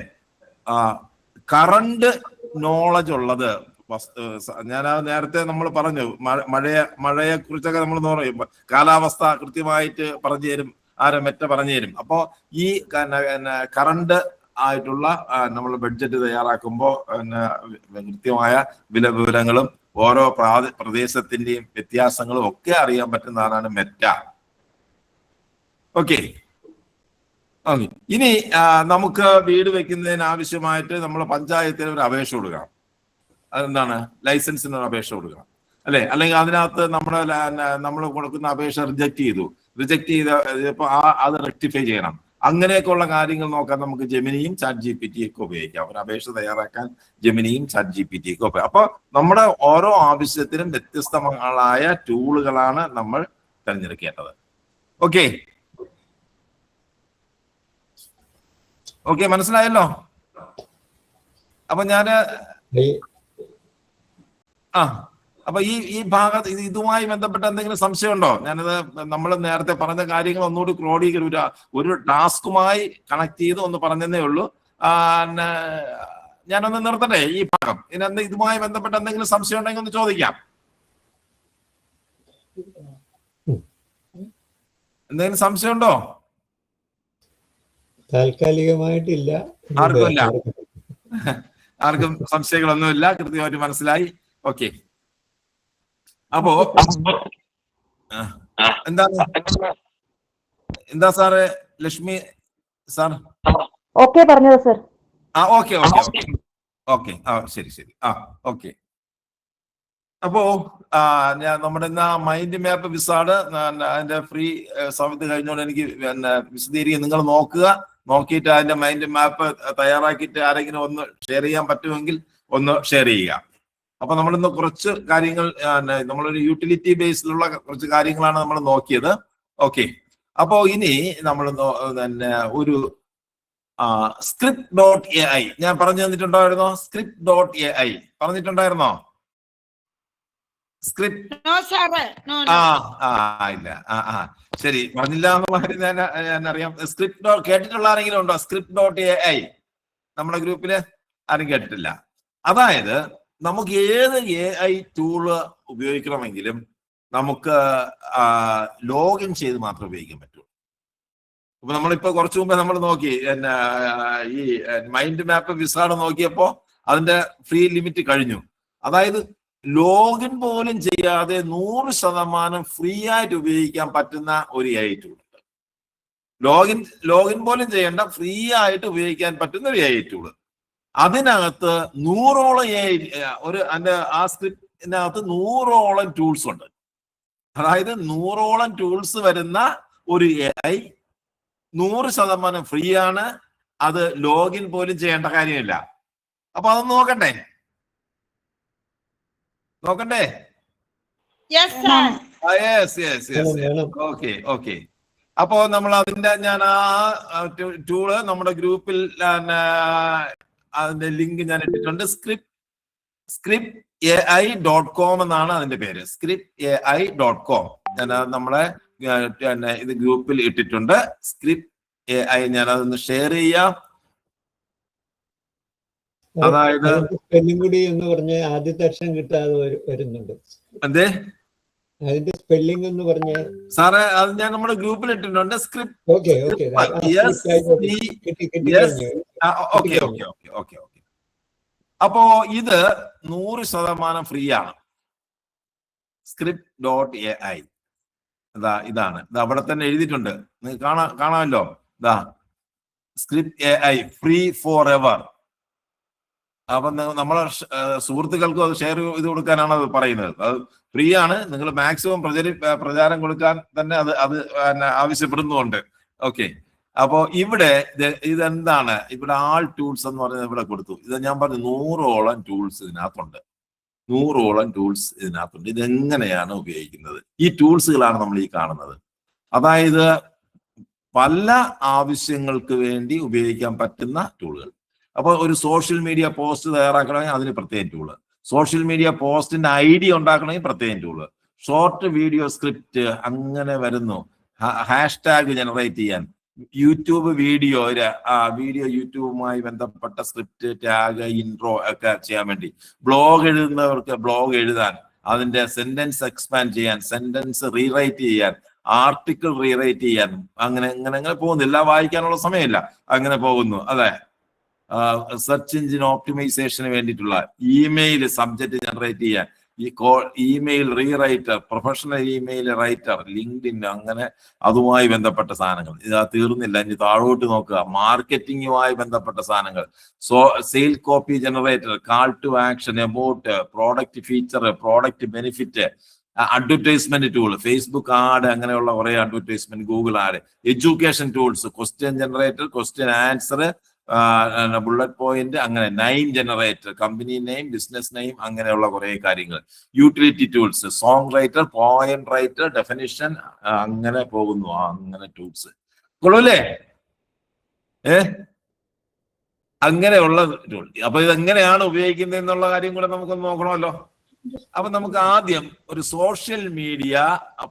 കറണ്ട് നോളജ് ഉള്ളത്, ഞാൻ നേരത്തെ നമ്മൾ പറഞ്ഞു മഴയെ കുറിച്ചൊക്കെ നമ്മൾ പറയും, കാലാവസ്ഥ കൃത്യമായിട്ട് പറഞ്ഞു തരും, മെറ്റ പറഞ്ഞു തരും. അപ്പോ ഈ കറണ്ട് ആയിട്ടുള്ള നമ്മൾ ബഡ്ജറ്റ് തയ്യാറാക്കുമ്പോൾ കൃത്യമായ വിവരങ്ങളും ഓരോ പ്രദേശത്തിന്റെയും വ്യത്യാസങ്ങളും ഒക്കെ അറിയാൻ പറ്റുന്നതാണ് മെറ്റ. ഓക്കെ. ഇനി നമുക്ക് വീട് വെക്കുന്നതിന് ആവശ്യമായിട്ട് നമ്മൾ പഞ്ചായത്തിന് ഒരു അപേക്ഷ കൊടുക്കണം. അതെന്താണ്? ലൈസൻസിന് ഒരു അപേക്ഷ കൊടുക്കണം അല്ലെ. അല്ലെങ്കിൽ അതിനകത്ത് നമ്മൾ കൊടുക്കുന്ന അപേക്ഷ റിജക്ട് ചെയ്തപ്പോ അത് റെക്ടിഫൈ ചെയ്യണം. അങ്ങനെയൊക്കെയുള്ള കാര്യങ്ങൾ നോക്കാൻ നമുക്ക് ജെമിനിയും ചാറ്റ് GPT ഒക്കെ ഉപയോഗിക്കാം. ഒരു അപേക്ഷ തയ്യാറാക്കാൻ ജെമിനിയും ചാറ്റ് GPT ഒക്കെ ഉപയോഗിക്കാം. അപ്പൊ നമ്മുടെ ഓരോ ആവശ്യത്തിനും വ്യത്യസ്തങ്ങളായ ടൂളുകളാണ് നമ്മൾ തിരഞ്ഞെടുക്കേണ്ടത്. ഓക്കെ, മനസ്സിലായല്ലോ? അപ്പൊ ഞാന് അപ്പൊ ഈ ഭാഗത്ത് ഇതുമായി ബന്ധപ്പെട്ട എന്തെങ്കിലും സംശയമുണ്ടോ? ഞാനത് നമ്മൾ നേരത്തെ പറഞ്ഞ കാര്യങ്ങൾ ഒന്നുകൂടി ക്രോഡീകരിക്കുക, ഒരു ടാസ്കുമായി കണക്ട് ചെയ്ത് ഒന്ന് പറഞ്ഞതേ ഉള്ളൂ. ഞാനൊന്ന് നിർത്തട്ടെ ഈ ഭാഗം. ഇതുമായി ബന്ധപ്പെട്ട എന്തെങ്കിലും സംശയം ഉണ്ടെങ്കിൽ ഒന്ന് ചോദിക്കാം. എന്തെങ്കിലും സംശയമുണ്ടോ? താൽക്കാലികമായിട്ടില്ല. ആർക്കും സംശയങ്ങളൊന്നുമില്ല, കൃത്യമായിട്ട് മനസ്സിലായി. ഓക്കെ. അപ്പോ എന്താ സാറ് ലക്ഷ്മി സാർ? ഓക്കെ പറഞ്ഞത് സർ. ഓക്കെ. ശരി. ഓക്കെ. അപ്പോ നമ്മുടെ മൈൻഡ് മാപ്പ് വിസാർഡ് അതിന്റെ ഫ്രീ സമയത്ത് കഴിഞ്ഞോണ്ട് എനിക്ക് വിശദീകരിക്കും. നിങ്ങൾ നോക്കിയിട്ട് അതിന്റെ മൈൻഡ് മാപ്പ് തയ്യാറാക്കിയിട്ട് ആരെങ്കിലും ഒന്ന് ഷെയർ ചെയ്യാൻ പറ്റുമെങ്കിൽ ഒന്ന് ഷെയർ ചെയ്യുക. അപ്പൊ നമ്മളിന്ന് കുറച്ച് കാര്യങ്ങൾ, നമ്മളൊരു യൂട്ടിലിറ്റി ബേസിലുള്ള കുറച്ച് കാര്യങ്ങളാണ് നമ്മൾ നോക്കിയത്. ഓക്കെ. അപ്പോ ഇനി നമ്മൾ ഒരു script.ai ഞാൻ പറഞ്ഞു തന്നിട്ടുണ്ടായിരുന്നോ? script.ai പറഞ്ഞിട്ടുണ്ടായിരുന്നോ? സ്ക്രിപ്റ്റ് ഇല്ല. ശരി, പറഞ്ഞില്ല എന്നുള്ള കാര്യം ഞാൻ അറിയാം. സ്ക്രിപ്റ്റ് കേട്ടിട്ടുള്ള ആരെങ്കിലും ഉണ്ടോ? script.ai നമ്മുടെ ഗ്രൂപ്പില് ആരും കേട്ടിട്ടില്ല. അതായത് നമുക്ക് ഏത് AI ടൂള് ഉപയോഗിക്കണമെങ്കിലും നമുക്ക് ലോഗിൻ ചെയ്ത് മാത്രമേ ഉപയോഗിക്കാൻ പറ്റൂ. അപ്പൊ നമ്മളിപ്പോ കുറച്ചു മുമ്പേ നമ്മൾ നോക്കി ഈ മൈൻഡ് മാപ്പ് വിസാർഡ് നോക്കിയപ്പോ അതിന്റെ ഫ്രീ ലിമിറ്റ് കഴിഞ്ഞു. അതായത് ലോഗിൻ പോലും ചെയ്യാതെ 100% ഫ്രീ ആയിട്ട് ഉപയോഗിക്കാൻ പറ്റുന്ന ഒരു AI ടൂൾ ഉണ്ട്. ലോഗിൻ പോലും ചെയ്യേണ്ട, ഫ്രീ ആയിട്ട് ഉപയോഗിക്കാൻ പറ്റുന്ന ഒരു AI ടൂള്. അതിനകത്ത് 100ഓളം ആ സ്ക്രിപ്റ്റിനകത്ത് 100ഓളം ടൂൾസ് ഉണ്ട്. അതായത് 100ഓളം ടൂൾസ് വരുന്ന ഒരു AI 100% ഫ്രീ ആണ്. അത് ലോഗിൻ പോലും ചെയ്യേണ്ട കാര്യമില്ല. അപ്പൊ അതൊന്ന് നോക്കണ്ടേ? ഓക്കെ. അപ്പോ നമ്മൾ ഞാൻ ആ ടൂള് നമ്മുടെ ഗ്രൂപ്പിൽ അതിന്റെ ലിങ്ക് ഞാൻ ഇട്ടിട്ടുണ്ട്. scriptai.com എന്നാണ് അതിന്റെ പേര്. scriptai.com ഞാൻ നമ്മളെ ഇത് ഗ്രൂപ്പിൽ ഇട്ടിട്ടുണ്ട്. scriptai ഞാൻ അതൊന്ന് ഷെയർ ചെയ്യാം. അതായത് സ്പെല്ലിംഗ് കൂടി എന്ന് പറഞ്ഞ ആദ്യത്തെ അക്ഷരം കിട്ടാതെ വരുന്നുണ്ട്. അതെ, അതിന്റെ സ്പെല്ലിംഗ് എന്ന് പറഞ്ഞ സാറേ അത് ഞാൻ നമ്മുടെ ഗ്രൂപ്പിൽ ഇട്ടിട്ടുണ്ട്. അപ്പോ ഇത് 100% ഫ്രീ ആണ്. script.ai ഇതാണ്. ഇത് അവിടെ തന്നെ എഴുതിയിട്ടുണ്ട്, നിങ്ങൾക്ക് കാണാമല്ലോ. script.ai free for ever. അപ്പൊ നമ്മളെ സുഹൃത്തുക്കൾക്കും അത് ഷെയർ ചെയ്ത് കൊടുക്കാനാണ് അത് പറയുന്നത്. അത് ഫ്രീ ആണ്. നിങ്ങൾ മാക്സിമം പ്രചാരം കൊടുക്കാൻ തന്നെ അത് ആവശ്യപ്പെടുന്നുണ്ട്. ഓക്കെ. അപ്പോ ഇവിടെ ഇതെന്താണ്? ഇവിടെ ആൾ ടൂൾസ് എന്ന് പറയുന്നത് ഇവിടെ കൊടുത്തു. ഇത് ഞാൻ പറഞ്ഞു 100ഓളം ടൂൾസ് ഇതിനകത്തുണ്ട്. 100ഓളം ടൂൾസ് ഇതിനകത്തുണ്ട്. ഇതെങ്ങനെയാണ് ഉപയോഗിക്കുന്നത്? ഈ ടൂൾസുകളാണ് നമ്മൾ ഈ കാണുന്നത്. അതായത് പല ആവശ്യങ്ങൾക്ക് വേണ്ടി ഉപയോഗിക്കാൻ പറ്റുന്ന ടൂളുകൾ. അപ്പോൾ ഒരു സോഷ്യൽ മീഡിയ പോസ്റ്റ് തയ്യാറാക്കണമെങ്കിൽ അതിന് പ്രത്യേകം ടൂള്, സോഷ്യൽ മീഡിയ പോസ്റ്റിന്റെ ഐഡിയ ഉണ്ടാക്കണമെങ്കിൽ പ്രത്യേകം ടൂള്, ഷോർട്ട് വീഡിയോ സ്ക്രിപ്റ്റ് അങ്ങനെ വരുന്നു, ഹാഷ്ടാഗ് ജനറേറ്റ് ചെയ്യാൻ, യൂട്യൂബ് വീഡിയോ യൂട്യൂബുമായി ബന്ധപ്പെട്ട സ്ക്രിപ്റ്റ്, ടാഗ്, ഇൻട്രോ ഒക്കെ ചെയ്യാൻ വേണ്ടി, ബ്ലോഗ് എഴുതുന്നവർക്ക് ബ്ലോഗ് എഴുതാൻ, അതിന്റെ സെന്റൻസ് എക്സ്പാൻഡ് ചെയ്യാൻ, സെന്റൻസ് റീറൈറ്റ് ചെയ്യാൻ, ആർട്ടിക്കിൾ റീറൈറ്റ് ചെയ്യാൻ, അങ്ങനെ പോകുന്നു. എല്ലാം വായിക്കാനുള്ള സമയമില്ല, അങ്ങനെ പോകുന്നു. അതെ, സെർച്ച് എഞ്ചിൻ ഓപ്റ്റിമൈസേഷന് വേണ്ടിയിട്ടുള്ള ഇമെയിൽ സബ്ജക്ട് ജനറേറ്റ് ചെയ്യാൻ, email rewriter, professional email writer, LinkedIn, അങ്ങനെ അതുമായി ബന്ധപ്പെട്ട സാധനങ്ങൾ. ഇത് തീർന്നില്ല, ഇനി താഴോട്ട് നോക്കുക. മാർക്കറ്റിംഗുമായി ബന്ധപ്പെട്ട സാധനങ്ങൾ, sale copy generator, call to action, about, product feature, product benefit, advertisement tool, Facebook ad, അങ്ങനെയുള്ള കുറെ advertisement, Google ad, education tools, question generator, question answer, bullet point, അങ്ങനെ name generator, company name, business name, അങ്ങനെയുള്ള കുറെ കാര്യങ്ങൾ, utility tools, song writer, poem writer, definition, അങ്ങനെ പോകുന്നു. അങ്ങനെ tools കൊള്ളൂല്ലേ? അങ്ങനെയുള്ള ടൂൾ. അപ്പൊ ഇതെങ്ങനെയാണ് ഉപയോഗിക്കുന്നത് എന്നുള്ള കാര്യം കൂടെ നമുക്കൊന്ന് നോക്കണമല്ലോ. അപ്പൊ നമുക്ക് ആദ്യം ഒരു സോഷ്യൽ മീഡിയ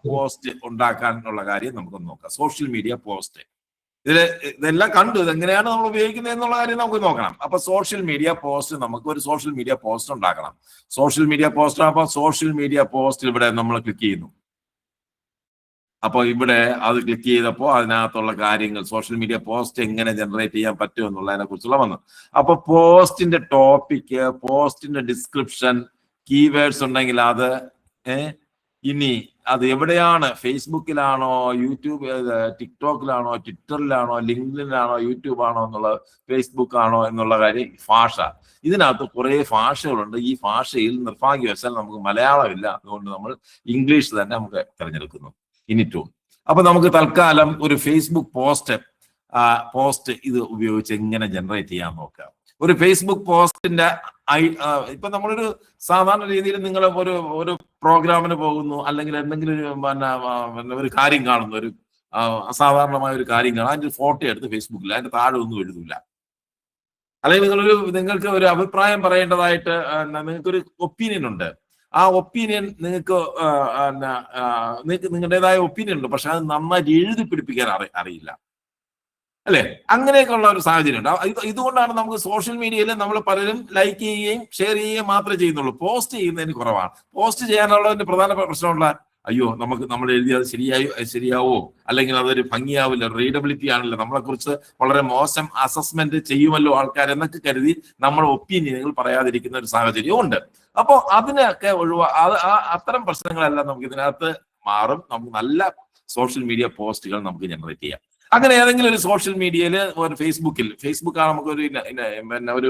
പോസ്റ്റ് ഉണ്ടാക്കാനുള്ള കാര്യം നമുക്കൊന്ന് നോക്കാം. സോഷ്യൽ മീഡിയ പോസ്റ്റ്, ഇതെല്ലാം കണ്ടു, ഇതെങ്ങനെയാണ് നമ്മൾ ഉപയോഗിക്കുന്നത് എന്നുള്ള കാര്യം നമുക്ക് നോക്കണം. അപ്പൊ സോഷ്യൽ മീഡിയ പോസ്റ്റ്, നമുക്ക് ഒരു സോഷ്യൽ മീഡിയ പോസ്റ്റ് ഉണ്ടാക്കണം. സോഷ്യൽ മീഡിയ പോസ്റ്റ്, അപ്പൊ സോഷ്യൽ മീഡിയ പോസ്റ്റ് ഇവിടെ നമ്മൾ ക്ലിക്ക് ചെയ്യുന്നു. അപ്പൊ ഇവിടെ അത് ക്ലിക്ക് ചെയ്തപ്പോൾ അതിനകത്തുള്ള കാര്യങ്ങൾ, സോഷ്യൽ മീഡിയ പോസ്റ്റ് എങ്ങനെ ജനറേറ്റ് ചെയ്യാൻ പറ്റും എന്നുള്ളതിനെ കുറിച്ചുള്ള വന്നു. അപ്പൊ പോസ്റ്റിന്റെ ടോപ്പിക്ക്, പോസ്റ്റിന്റെ ഡിസ്ക്രിപ്ഷൻ, കീവേഡ്സ് ഉണ്ടെങ്കിൽ അത്, ഇനി അത് എവിടെയാണ്, ഫേസ്ബുക്കിലാണോ, യൂട്യൂബ്, ടിക്ടോക്കിലാണോ, ട്വിറ്ററിലാണോ, ലിങ്ക്ഡിനിലാണോ, യൂട്യൂബ് ആണോ എന്നുള്ളത്, ഫേസ്ബുക്ക് ആണോ എന്നുള്ള കാര്യം, ഭാഷ. ഇതിനകത്ത് കുറെ ഭാഷകളുണ്ട്. ഈ ഭാഷയിൽ നിർഭാഗ്യവശാൽ നമുക്ക് മലയാളമില്ല, അതുകൊണ്ട് നമ്മൾ ഇംഗ്ലീഷ് തന്നെ നമുക്ക് തിരഞ്ഞെടുക്കുന്നു. ഇനി ടൂൾ. അപ്പൊ നമുക്ക് തൽക്കാലം ഒരു ഫേസ്ബുക്ക് പോസ്റ്റ് ഇത് ഉപയോഗിച്ച് എങ്ങനെ ജനറേറ്റ് ചെയ്യാൻ നോക്കാം. ഒരു ഫേസ്ബുക്ക് പോസ്റ്റിന്റെ ഇപ്പൊ നമ്മളൊരു സാധാരണ രീതിയിൽ നിങ്ങൾ ഒരു പ്രോഗ്രാമിന് പോകുന്നു, അല്ലെങ്കിൽ എന്തെങ്കിലും ഒരു കാര്യം കാണുന്നു, ഒരു അസാധാരണമായ ഒരു കാര്യം കാണാം, അതിന്റെ ഫോട്ടോ എടുത്ത് ഫേസ്ബുക്കിൽ, അതിന്റെ താഴെ ഒന്നും എഴുതൂല. അല്ലെങ്കിൽ നിങ്ങൾക്ക് ഒരു അഭിപ്രായം പറയേണ്ടതായിട്ട്, നിങ്ങൾക്കൊരു ഒപ്പീനിയൻ ഉണ്ട്. ആ ഒപ്പീനിയൻ നിങ്ങൾക്ക് നിങ്ങളുടേതായ ഒപ്പീനിയൻ ഉണ്ട്, പക്ഷെ അത് നന്നായിട്ട് എഴുതി പിടിപ്പിക്കാൻ അറിയില്ല, അല്ലെ? അങ്ങനെയൊക്കെ ഉള്ള ഒരു സാഹചര്യം ഉണ്ട്. ഇതുകൊണ്ടാണ് നമുക്ക് സോഷ്യൽ മീഡിയയിൽ നമ്മൾ പലരും ലൈക്ക് ചെയ്യുകയും ഷെയർ ചെയ്യുകയും മാത്രമേ ചെയ്യുന്നുള്ളൂ. പോസ്റ്റ് ചെയ്യുന്നതിന് കുറവാണ്. പോസ്റ്റ് ചെയ്യാനുള്ളതിന്റെ പ്രധാനപ്പെട്ട പ്രശ്നമുള്ള, അയ്യോ നമ്മൾ എഴുതിയത് ശരിയാവോ, അല്ലെങ്കിൽ അതൊരു ഭംഗിയാവില്ല, റീഡബിലിറ്റി ആണല്ലോ, നമ്മളെ കുറിച്ച് വളരെ മോശം അസസ്മെന്റ് ചെയ്യുമല്ലോ ആൾക്കാർ എന്നൊക്കെ കരുതി നമ്മൾ ഒപ്പീനിയനുകൾ പറയാതിരിക്കുന്ന ഒരു സാഹചര്യവും ഉണ്ട്. അപ്പോൾ അതിനൊക്കെ അത്തരം പ്രശ്നങ്ങളെല്ലാം നമുക്ക് ഇതിനകത്ത് മാറും. നമുക്ക് നല്ല സോഷ്യൽ മീഡിയ പോസ്റ്റുകൾ നമുക്ക് ജനറേറ്റ് ചെയ്യാം. അങ്ങനെ ഏതെങ്കിലും ഒരു സോഷ്യൽ മീഡിയയിൽ, ഒരു ഫേസ്ബുക്കാണ് നമുക്കൊരു ഒരു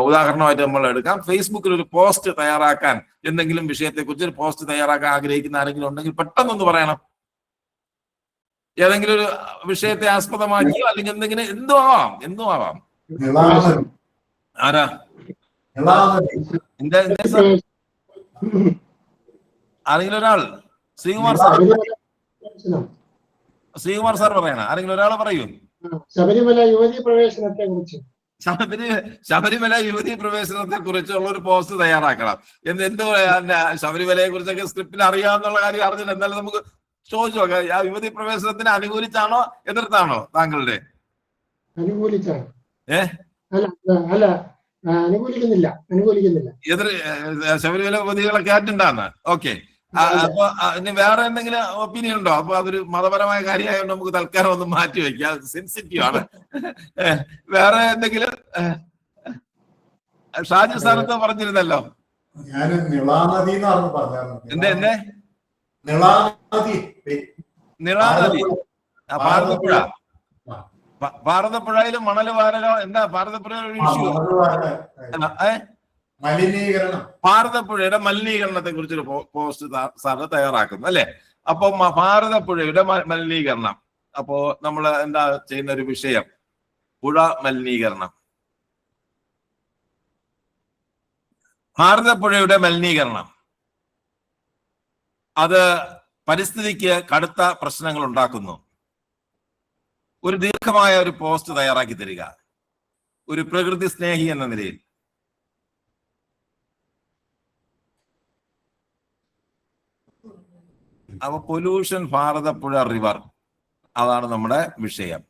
ഉദാഹരണമായിട്ട് നമ്മൾ എടുക്കാം. ഫേസ്ബുക്കിൽ ഒരു പോസ്റ്റ് തയ്യാറാക്കാൻ, എന്തെങ്കിലും വിഷയത്തെക്കുറിച്ച് ഒരു പോസ്റ്റ് തയ്യാറാക്കാൻ ആഗ്രഹിക്കുന്ന ആരെങ്കിലും ഉണ്ടെങ്കിൽ പെട്ടെന്നൊന്ന് പറയണം. ഏതെങ്കിലും ഒരു വിഷയത്തെ ആസ്പദമാക്കിയോ അല്ലെങ്കിൽ എന്തെങ്കിലും എന്തോ ആവാം. ആരാ ആരെങ്കിലും ഒരാൾ? ശ്രീകുമാർ സാർ പറയണ, ആരെങ്കിലും ഒരാളെ പറയൂ. ശബരിമല യുവതി പ്രവേശനത്തെ കുറിച്ച് ശബരിമല യുവതി പ്രവേശനത്തെ കുറിച്ചുള്ള ഒരു പോസ്റ്റ് തയ്യാറാക്കണം. എന്തോ ശബരിമലയെ കുറിച്ചൊക്കെ സ്ക്രിപ്റ്റിൽ അറിയാവുന്നുള്ള കാര്യം അറിഞ്ഞില്ല. എന്നാലും നമുക്ക് ചോദിച്ചു നോക്കാം, ആ യുവതി പ്രവേശനത്തിന് അനുകൂലിച്ചാണോ എതിർത്താണോ താങ്കളുടെ? അനുകൂലിച്ചാണ്. അല്ല, അനുകൂലിക്കുന്നില്ല. ശബരിമല യുവതികളെ കയറ്റുണ്ടാന്ന്. ഓക്കെ, അപ്പൊ ഇനി വേറെ എന്തെങ്കിലും ഒപ്പീനിയൻ ഉണ്ടോ? അപ്പൊ അതൊരു മതപരമായ കാര്യമായതുകൊണ്ട് നമുക്ക് തൽക്കാലം ഒന്ന് മാറ്റി വെക്കാം, സെൻസിറ്റീവ് ആണ്. വേറെ എന്തെങ്കിലും? ഷാജി സ്ഥാനത്ത് പറഞ്ഞിരുന്നല്ലോ, നിളാനദി, ഭാരതപ്പുഴ. ഭാരതപ്പുഴയിലും മണൽ വാരലോ, എന്താ ഭാരതപ്പുഴ ഒരു ഇഷ്യൂ? ഭാരതപ്പുഴയുടെ മലിനീകരണത്തെ കുറിച്ചൊരു പോസ്റ്റ് സാറ് തയ്യാറാക്കുന്നു, അല്ലെ? അപ്പൊ ഭാരതപ്പുഴയുടെ മലിനീകരണം, അപ്പോ നമ്മൾ എന്താ ചെയ്യുന്ന ഒരു വിഷയം, പുഴ മലിനീകരണം. ഭാരതപ്പുഴയുടെ മലിനീകരണം അത് പരിസ്ഥിതിക്ക് കടുത്ത പ്രശ്നങ്ങൾ ഉണ്ടാക്കുന്നു. ഒരു ദീർഘമായ ഒരു പോസ്റ്റ് തയ്യാറാക്കി തരിക, ഒരു പ്രകൃതി സ്നേഹി എന്ന നിലയിൽ. അപ്പൊ പൊല്യൂഷൻ ഭാരതപ്പുഴ റിവർ, അതാണ് നമ്മുടെ വിഷയം.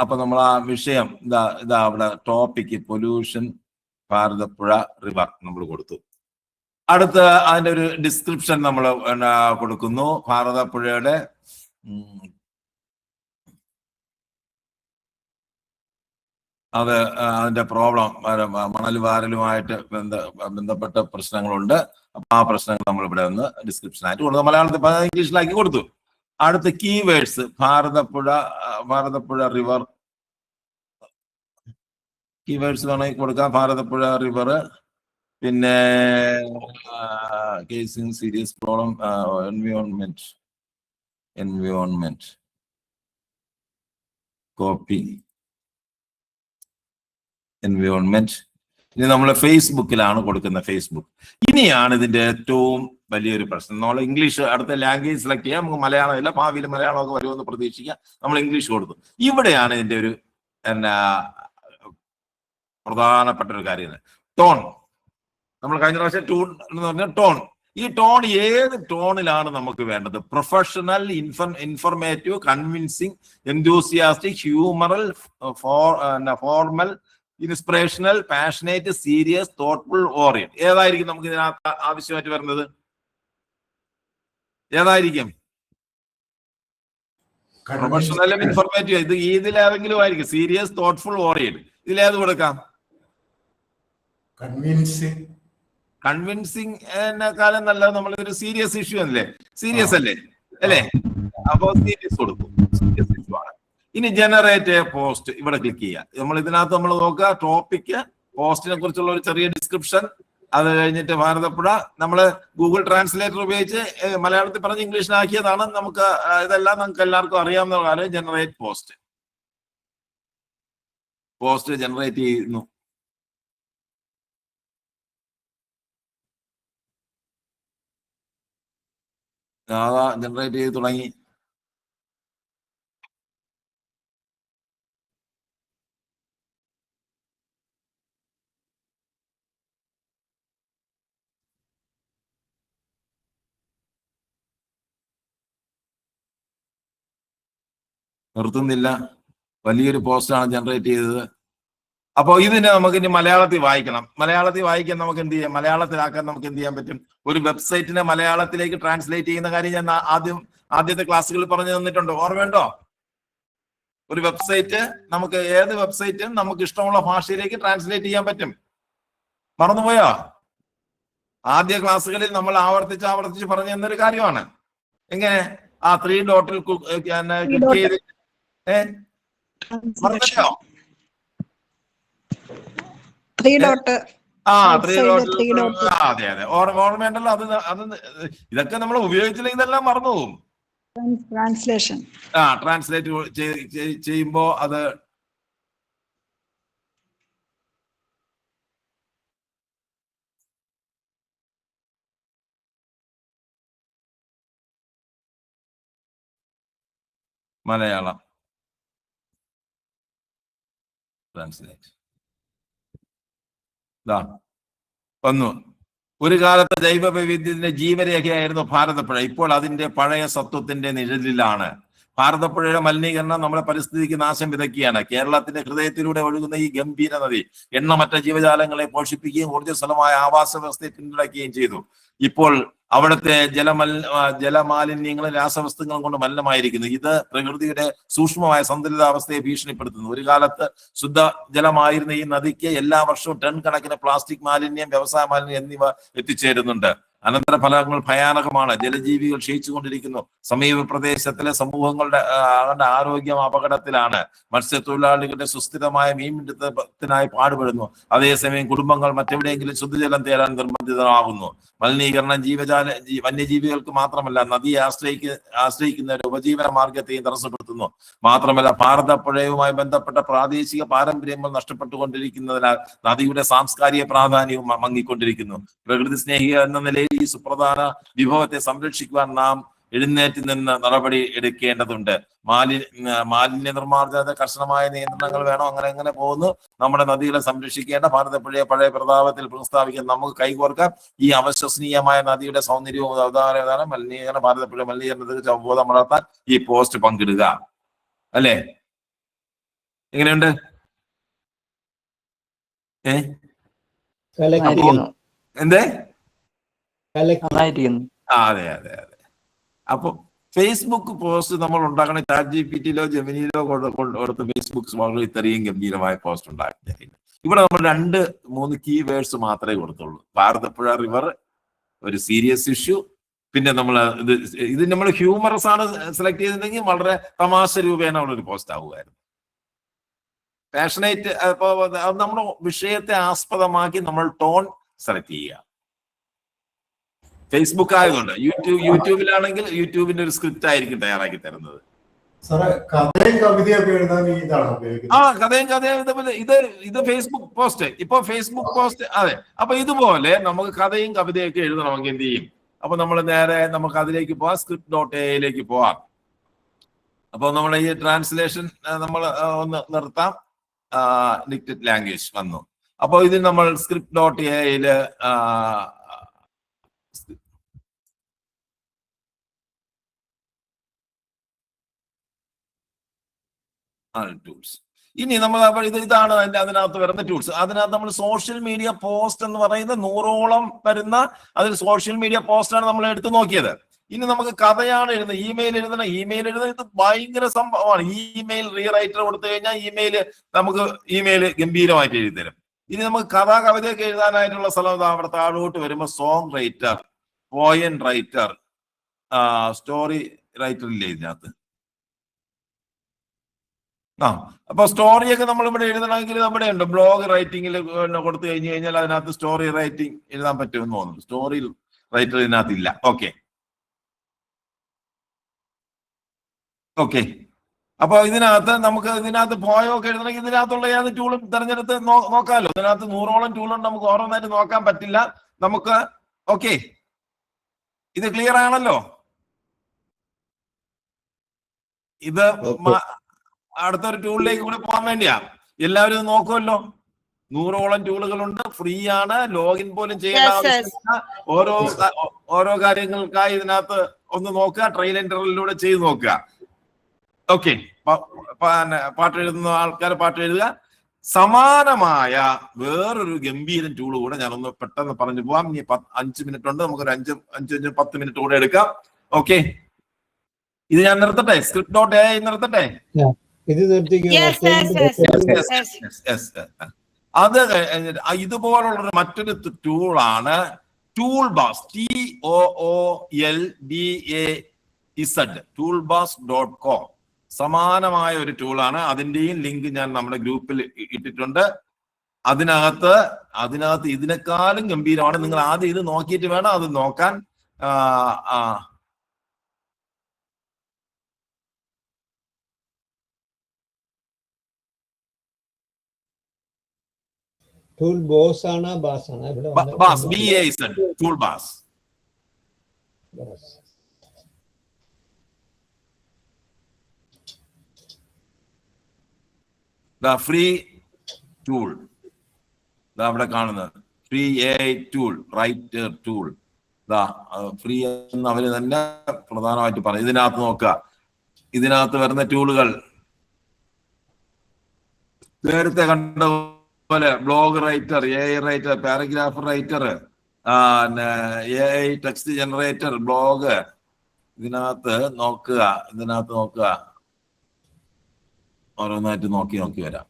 അപ്പൊ നമ്മൾ ആ വിഷയം ഇതാ അവിടെ ടോപ്പിക്ക് പൊല്യൂഷൻ ഭാരതപ്പുഴ റിവർ നമ്മൾ കൊടുത്തു. അടുത്ത അതിന്റെ ഒരു ഡിസ്ക്രിപ്ഷൻ നമ്മൾ കൊടുക്കുന്നു. ഭാരതപ്പുഴയുടെ അത് അതിന്റെ പ്രോബ്ലം മണൽ വാരലുമായിട്ട് ബന്ധപ്പെട്ട പ്രശ്നങ്ങളുണ്ട്. അപ്പൊ ആ പ്രശ്നങ്ങൾ നമ്മൾ ഇവിടെ ഒന്ന് ഡിസ്ക്രിപ്ഷൻ ആയിട്ട് കൊടുത്തു. മലയാളത്തിൽ ഇംഗ്ലീഷിലാക്കി കൊടുത്തു. അടുത്ത കീവേഡ്സ് ഭാരതപ്പുഴ റിവർ കീവേഡ്സ് വേണമെങ്കിൽ കൊടുക്കാം. ഭാരതപ്പുഴ റിവർ, പിന്നെ casing serious problem, environment copy environment. ഇനി നമ്മൾ ഫേസ്ബുക്കിലാണ് കൊടുക്കുന്നത്. ഫേസ്ബുക്ക് ഇനിയാണ് ഇതിന്റെ ഏറ്റവും വലിയൊരു പ്രശ്നം. നമ്മൾ ഇംഗ്ലീഷ് അടുത്ത ലാംഗ്വേജ് സെലക്ട് ചെയ്യാം. നമുക്ക് മലയാളം ഇല്ല, ഭാവിയിൽ മലയാളമൊക്കെ വരുമെന്ന് പ്രതീക്ഷിക്കാം. നമ്മൾ ഇംഗ്ലീഷ് കൊടുത്തു. ഇവിടെയാണ് ഇതിന്റെ ഒരു പ്രധാനപ്പെട്ട ഒരു കാര്യം, ടോൺ. നമ്മൾ കഴിഞ്ഞ പ്രാവശ്യം ടൂൺ എന്ന് പറഞ്ഞ ടോൺ. ഈ ടോൺ ഏത് ടോണിലാണ് നമുക്ക് വേണ്ടത്? Professional, informative, convincing, enthusiastic, humoral, formal, inspirational, passionate, serious, thoughtful, orient. ഏതായിരിക്കും നമുക്ക് ഇതിനകത്ത് ആവശ്യമായിട്ട് വരുന്നത്? ഏതായിരിക്കും? പ്രൊഫഷണലും ഇൻഫർമേറ്റീവ്. ഇതിലേതെങ്കിലും ആയിരിക്കും. Serious, thoughtful, orient. ഇതിലേത് കൊടുക്കാം? കൺവിൻസിങ് എന്നെക്കാലം നല്ലത് നമ്മളിതൊരു സീരിയസ് ഇഷ്യൂ അല്ലേ? സീരിയസ് അല്ലേ? അപ്പൊ സീരിയസ് കൊടുക്കും. സീരിയസ് ഇഷ്യൂ ആണ്. ഇനി ജനറേറ്റ് പോസ്റ്റ് ഇവിടെ ക്ലിക്ക് ചെയ്യുക. നമ്മൾ ഇതിനകത്ത് നമ്മൾ നോക്കുക ടോപ്പിക്ക്, പോസ്റ്റിനെ കുറിച്ചുള്ള ഒരു ചെറിയ ഡിസ്ക്രിപ്ഷൻ, അത് കഴിഞ്ഞിട്ട് ഭാരതപ്പുഴ. നമ്മൾ ഗൂഗിൾ ട്രാൻസ്ലേറ്റർ ഉപയോഗിച്ച് മലയാളത്തിൽ പറഞ്ഞ് ഇംഗ്ലീഷിലാക്കിയതാണ്. നമുക്ക് ഇതെല്ലാം നമുക്ക് എല്ലാവർക്കും അറിയാവുന്ന കാര്യം. ജനറേറ്റ് പോസ്റ്റ് ജനറേറ്റ് ചെയ്യുന്നു. ജനറേറ്റ് ചെയ്ത് തുടങ്ങി. നിർത്തുന്നില്ല. വലിയൊരു പോസ്റ്റാണ് ജനറേറ്റ് ചെയ്തത്. അപ്പോൾ ഇതിനെ നമുക്ക് ഇനി മലയാളത്തിൽ വായിക്കണം. മലയാളത്തിൽ വായിക്കാൻ നമുക്ക് എന്ത് ചെയ്യാം? മലയാളത്തിലാക്കാൻ നമുക്ക് എന്ത് ചെയ്യാൻ പറ്റും? ഒരു വെബ്സൈറ്റിനെ മലയാളത്തിലേക്ക് ട്രാൻസ്ലേറ്റ് ചെയ്യുന്ന കാര്യം ഞാൻ ആദ്യത്തെ ക്ലാസ്സുകളിൽ പറഞ്ഞു തന്നിട്ടുണ്ടോ? ഓർമ്മയുണ്ടോ? ഒരു വെബ്സൈറ്റ് നമുക്ക് ഏത് വെബ്സൈറ്റും നമുക്ക് ഇഷ്ടമുള്ള ഭാഷയിലേക്ക് ട്രാൻസ്ലേറ്റ് ചെയ്യാൻ പറ്റും. മറന്നുപോയോ? ആദ്യ ക്ലാസ്സുകളിൽ നമ്മൾ ആവർത്തിച്ച് പറഞ്ഞു തന്നൊരു കാര്യമാണ്. എങ്ങനെ? ആ 3 ഡോട്ടിൽ ക്ലിക്ക് ചെയ്ത് പറഞ്ഞല്ലോ. 3 ഡോട്ട്. അതെ ഓർമ്മയുണ്ടല്ലോ. അത് ഇതൊക്കെ നമ്മൾ ഉപയോഗിച്ചില്ലെങ്കിൽ ഇതെല്ലാം മറന്നു പോകും. ട്രാൻസ്ലേഷൻ ട്രാൻസ്ലേറ്റ് ചെയ്യുമ്പോ അത് മലയാളം ട്രാൻസ്ലേറ്റ് വന്നു. ഒരു കാലത്ത് ജൈവ വൈവിധ്യത്തിന്റെ ജീവരേഖയായിരുന്നു ഭാരതപ്പുഴ. ഇപ്പോൾ അതിന്റെ പഴയ സത്വത്തിന്റെ നിഴലിലാണ്. ഭാരതപ്പുഴയുടെ മലിനീകരണം നമ്മുടെ പരിസ്ഥിതിക്ക് നാശം വിതയ്ക്കുകയാണ്. കേരളത്തിന്റെ ഹൃദയത്തിലൂടെ ഒഴുകുന്ന ഈ ഗംഭീര നദി എണ്ണമറ്റ ജീവജാലങ്ങളെ പോഷിപ്പിക്കുകയും ഊർജ്ജസ്വലമായ ആവാസ വ്യവസ്ഥയെ പിന്തുണയ്ക്കുകയും ചെയ്തു. ഇപ്പോൾ അവിടുത്തെ ജലമാലിന്യങ്ങളും രാസവസ്തുക്കളും കൊണ്ട് മലിനമായിരിക്കുന്നു. ഇത് പ്രകൃതിയുടെ സൂക്ഷ്മമായ സന്തുലിതാവസ്ഥയെ ഭീഷണിപ്പെടുത്തുന്നു. ഒരു കാലത്ത് ശുദ്ധജലമായിരുന്ന ഈ നദിക്ക് എല്ലാ വർഷവും ടൺ കണക്കിന് പ്ലാസ്റ്റിക് മാലിന്യം, വ്യവസായ മാലിന്യം എന്നിവ എത്തിച്ചേരുന്നുണ്ട്. അനന്തരഫലങ്ങൾ ഭയാനകമാണ്. ജലജീവികൾ ക്ഷയിച്ചുകൊണ്ടിരിക്കുന്നു. സമീപ പ്രദേശത്തിലെ സമൂഹങ്ങളുടെ ആരോഗ്യം അപകടത്തിലാണ്. മത്സ്യത്തൊഴിലാളികളുടെ സുസ്ഥിരമായ മീൻപിടുത്തത്തിനായി പാടുപെടുന്നു. അതേസമയം കുടുംബങ്ങൾ മറ്റെവിടെയെങ്കിലും ശുദ്ധജലം തേടാൻ നിർബന്ധിതരാകുന്നു. മലിനീകരണം വന്യജീവികൾക്ക് മാത്രമല്ല നദിയെ ആശ്രയിക്കുന്ന ഒരു ഉപജീവന മാർഗത്തെയും തടസ്സപ്പെടുത്തുന്നു. മാത്രമല്ല ഭാരതപ്പുഴയുമായി ബന്ധപ്പെട്ട പ്രാദേശിക പാരമ്പര്യങ്ങൾ നഷ്ടപ്പെട്ടുകൊണ്ടിരിക്കുന്നതിനാൽ നദിയുടെ സാംസ്കാരിക പ്രാധാന്യവും മങ്ങിക്കൊണ്ടിരിക്കുന്നു. പ്രകൃതി സ്നേഹികൾ എന്ന നിലയിൽ ഈ സുപ്രധാന വിഭവത്തെ സംരക്ഷിക്കുവാൻ നാം എഴുന്നേറ്റ് നിന്ന് നടപടി എടുക്കേണ്ടതുണ്ട്. മാലിന്യ നിർമ്മാർജ്ജനത്തെ കർശനമായ നിയന്ത്രണങ്ങൾ വേണം. അങ്ങനെ പോകുന്നു. നമ്മുടെ നദികളെ സംരക്ഷിക്കേണ്ട ഭാരതപ്പുഴയെ പഴയ പ്രതാപത്തിൽ പുനഃസ്ഥാപിക്കാൻ നമുക്ക് കൈകോർക്കാം. ഈ അവിശ്വസനീയമായ നദിയുടെ സൗന്ദര്യവും അവതാരം മലിനീകരണ ഭാരതപ്പുഴ മലിനീകരണത്തെ അവബോധം വളർത്താൻ ഈ പോസ്റ്റ് പങ്കിടുക. അല്ലേ? എങ്ങനെയുണ്ട്? എന്തേ? അതെ. അപ്പൊ ഫേസ്ബുക്ക് പോസ്റ്റ് നമ്മൾ ഉണ്ടാക്കണ ചാറ്റ് ജിപിടിയിലോ ജെമിനിയിലോ കൊടുത്ത് ഫേസ്ബുക്ക് വളരെ ഇത്രയും ഗംഭീരമായ പോസ്റ്റ് ഉണ്ടാക്കി. ഇവിടെ നമ്മൾ 2-3 കീവേഡ്സ് മാത്രമേ കൊടുത്തുള്ളൂ. ഭാരതപ്പുഴ റിവർ ഒരു സീരിയസ് ഇഷ്യൂ. പിന്നെ നമ്മൾ ഇത് നമ്മൾ ഹ്യൂമറസ് ആണ് സെലക്ട് ചെയ്തിട്ടുണ്ടെങ്കിൽ വളരെ തമാശ രൂപേണ ഉള്ളൊരു പോസ്റ്റ് ആവുമായിരുന്നു. പാഷനേറ്റ് നമ്മുടെ വിഷയത്തെ ആസ്പദമാക്കി നമ്മൾ ടോൺ സെലക്ട് ചെയ്യുക. ഫേസ്ബുക്ക് ആയതുകൊണ്ട് യൂട്യൂബിലാണെങ്കിൽ യൂട്യൂബിന്റെ ഒരു സ്ക്രിപ്റ്റ് ആയിരിക്കും തയ്യാറാക്കി തരുന്നത്. കഥയും കവിതയൊക്കെ എഴുതാൻ ഇതാണോ ഉപയോഗിക്കുന്നത്? കഥയും ഇത് ഫേസ്ബുക്ക് പോസ്റ്റ്. ഇപ്പൊ ഫേസ്ബുക്ക് പോസ്റ്റ് അതെ. അപ്പൊ ഇതുപോലെ നമുക്ക് കഥയും കവിതയൊക്കെ എഴുതണമെങ്കിൽ എന്ത് ചെയ്യും? അപ്പൊ നമ്മൾ നേരെ നമുക്ക് അതിലേക്ക് പോവാം. script.ai പോവാം. അപ്പൊ നമ്മൾ ഈ ട്രാൻസ്ലേഷൻ നമ്മൾ ഒന്ന് നിർത്താം. ഡിക്റ്റഡ് ലാംഗ്വേജ് വന്നു. അപ്പൊ ഇത് നമ്മൾ script.ai ടൂൾസ്. ഇനി നമ്മൾ ഇതാണ് അതിനകത്ത് വരുന്ന ടൂൾസ്. അതിനകത്ത് നമ്മൾ സോഷ്യൽ മീഡിയ പോസ്റ്റ് എന്ന് പറയുന്ന 100ഓളം വരുന്ന അതിൽ സോഷ്യൽ മീഡിയ പോസ്റ്റാണ് നമ്മൾ എടുത്തു നോക്കിയത്. ഇനി നമുക്ക് കഥയാണ് എഴുതുന്നത്. ഇമെയിൽ എഴുതുന്നത് ഇത് ഭയങ്കര സംഭവമാണ്. ഇമെയിൽ റീറൈറ്റർ കൊടുത്തു കഴിഞ്ഞാൽ നമുക്ക് ഇമെയിൽ ഗംഭീരമായിട്ട് എഴുതി തരും. ഇനി നമുക്ക് കവിതയൊക്കെ എഴുതാനായിട്ടുള്ള സ്ഥലം അവിടെ താഴോട്ട് വരുമ്പോൾ song writer, poem writer, story writer ഇല്ലേ ഇതിനകത്ത്? അപ്പൊ സ്റ്റോറിയൊക്കെ നമ്മൾ ഇവിടെ എഴുതണമെങ്കിൽ നമ്മുടെ ഉണ്ട് ബ്ലോഗ് റൈറ്റിംഗിൽ കൊടുത്തു കഴിഞ്ഞാൽ അതിനകത്ത് സ്റ്റോറി റൈറ്റിംഗ് എഴുതാൻ പറ്റുമെന്ന് തോന്നുന്നു. സ്റ്റോറി റൈറ്റർ ഇതിനകത്ത് ഇല്ല. ഓക്കെ. അപ്പൊ ഇതിനകത്ത് പോയൊക്കെ എഴുതണമെങ്കിൽ ഇതിനകത്തുള്ള ഏത് ടൂളും തെരഞ്ഞെടുത്ത് നോക്കാമല്ലോ. ഇതിനകത്ത് 100ഓളം ടൂളുണ്ട്. നമുക്ക് ഓരോന്നായിട്ട് നോക്കാൻ പറ്റില്ല. നമുക്ക് ഓക്കെ, ഇത് ക്ലിയർ ആണല്ലോ? ഇത് അടുത്തൊരു ടൂളിലേക്ക് കൂടെ പോകാൻ വേണ്ടിയാ. എല്ലാവരും ഇത് നോക്കുമല്ലോ. 100ഓളം ടൂളുകളുണ്ട്. ഫ്രീ ആണ്. ലോഗിൻ പോലും ചെയ്യേണ്ട ആവശ്യമില്ല. ഓരോ കാര്യങ്ങൾക്കായി ഇതിനകത്ത് ഒന്ന് നോക്കുക. ട്രയൽ ഇന്റർവെല്ലിലൂടെ ചെയ്ത് നോക്കുക. ഓക്കെ. പാട്ട് എഴുതുന്ന ആൾക്കാർ പാട്ട് എഴുതുക. സമാനമായ വേറൊരു ഗംഭീരൻ ടൂള് കൂടെ ഞാനൊന്ന് പെട്ടെന്ന് പറഞ്ഞു പോവാം. ഇനി 5 മിനിറ്റ് ഉണ്ട്. നമുക്കൊരു 5-10 മിനിറ്റ് കൂടെ എടുക്കാം. ഓക്കെ. ഇത് ഞാൻ നിർത്തട്ടെ. script.ai നിർത്തട്ടെ. അത് ഇതുപോലുള്ള മറ്റൊരു ടൂളാണ് ടൂൾബാസ്. TOOLBAZ toolbas.com. സമാനമായ ഒരു ടൂളാണ്. അതിന്റെയും ലിങ്ക് ഞാൻ നമ്മുടെ ഗ്രൂപ്പിൽ ഇട്ടിട്ടുണ്ട്. അതിനകത്ത് ഇതിനേക്കാളും ഗംഭീരമാണ്. നിങ്ങൾ ആദ്യം ഇത് നോക്കിയിട്ട് വേണം അത് നോക്കാൻ. ടൂൾബോസ് ആണ്, ബാസ് ആണ്? Baz, BAZ Toolbaz. Free tool അവിടെ കാണുന്നത് free AI tool, writer tool. Free എന്ന് അവര് തന്നെ പ്രധാനമായിട്ട് പറയും. ഇതിനകത്ത് നോക്കുക. ഇതിനകത്ത് വരുന്ന ടൂളുകൾ നേരത്തെ കണ്ട പോലെ blog writer, AI writer, paragraph writer, AI text generator, blog. ഇതിനകത്ത് നോക്കുക. ഓരോന്നായിട്ട് നോക്കി വരാം.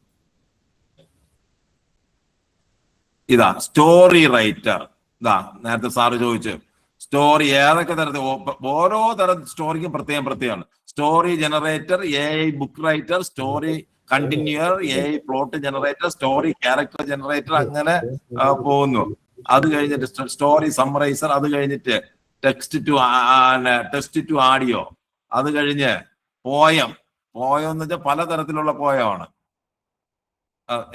ഇതാ സ്റ്റോറി റൈറ്റർ. നേരത്തെ സാറ് ചോദിച്ചു സ്റ്റോറി ഏതൊക്കെ തരത്തിൽ, ഓരോ തരം സ്റ്റോറിക്കും പ്രത്യേകമാണ്. Story generator, AI book writer, story continuer, AI plot generator, story character generator, അങ്ങനെ പോകുന്നു. അത് കഴിഞ്ഞിട്ട് സ്റ്റോറി സമ്മറൈസർ, അത് കഴിഞ്ഞിട്ട് ടെക്സ്റ്റ് ടു ആഡിയോ, അത് കഴിഞ്ഞ് പോയം എന്ന് വെച്ചാൽ പലതരത്തിലുള്ള പോയമാണ്.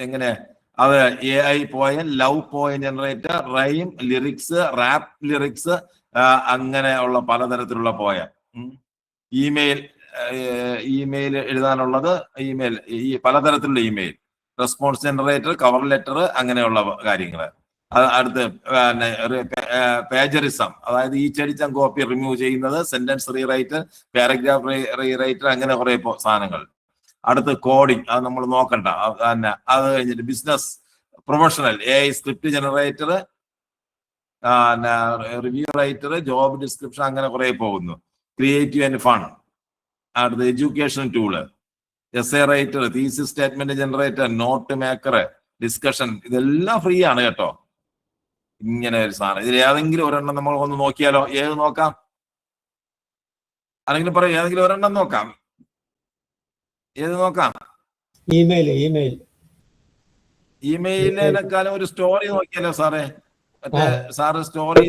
എങ്ങനെ അത് AI poem, love poem generator, rhyme, lyrics, rap lyrics, അങ്ങനെയുള്ള പലതരത്തിലുള്ള പോയം. ഇമെയിൽ എഴുതാനുള്ളത്, ഈ പലതരത്തിലുള്ള email, response generator, cover letter, അങ്ങനെയുള്ള കാര്യങ്ങൾ. അടുത്ത് പേജറിസം, അതായത് ഈ ചടിച്ചം കോപ്പി റിമൂവ് ചെയ്യുന്നത്, സെന്റൻസ് റീറൈറ്റർ, പാരഗ്രാഫ് റീറൈറ്റർ, അങ്ങനെ കുറെ സാധനങ്ങൾ. അടുത്ത് കോഡിങ്, അത് നമ്മൾ നോക്കണ്ട. അത് കഴിഞ്ഞിട്ട് business professional, AI script generator, review writer, job description, അങ്ങനെ കുറെ പോകുന്നു. Creative and fun. അടുത്ത് education tool, essay writer, thesis statement generator, note maker, discussion, ഇതെല്ലാം ഫ്രീ ആണ് കേട്ടോ. ഇങ്ങനെ ഒരു സാധനം. ഇതിൽ ഏതെങ്കിലും ഒരെണ്ണം നമ്മൾ ഒന്ന് നോക്കിയാലോ? ഏത് നോക്കാം? ആരെങ്കിലും പറയും, ഏതെങ്കിലും ഒരെണ്ണം നോക്കാം. ഏത് നോക്കാം? ഇമെയിലിനെക്കാളും ഒരു സ്റ്റോറി നോക്കിയാലോ സാറേ? മറ്റേ സാറ് സ്റ്റോറി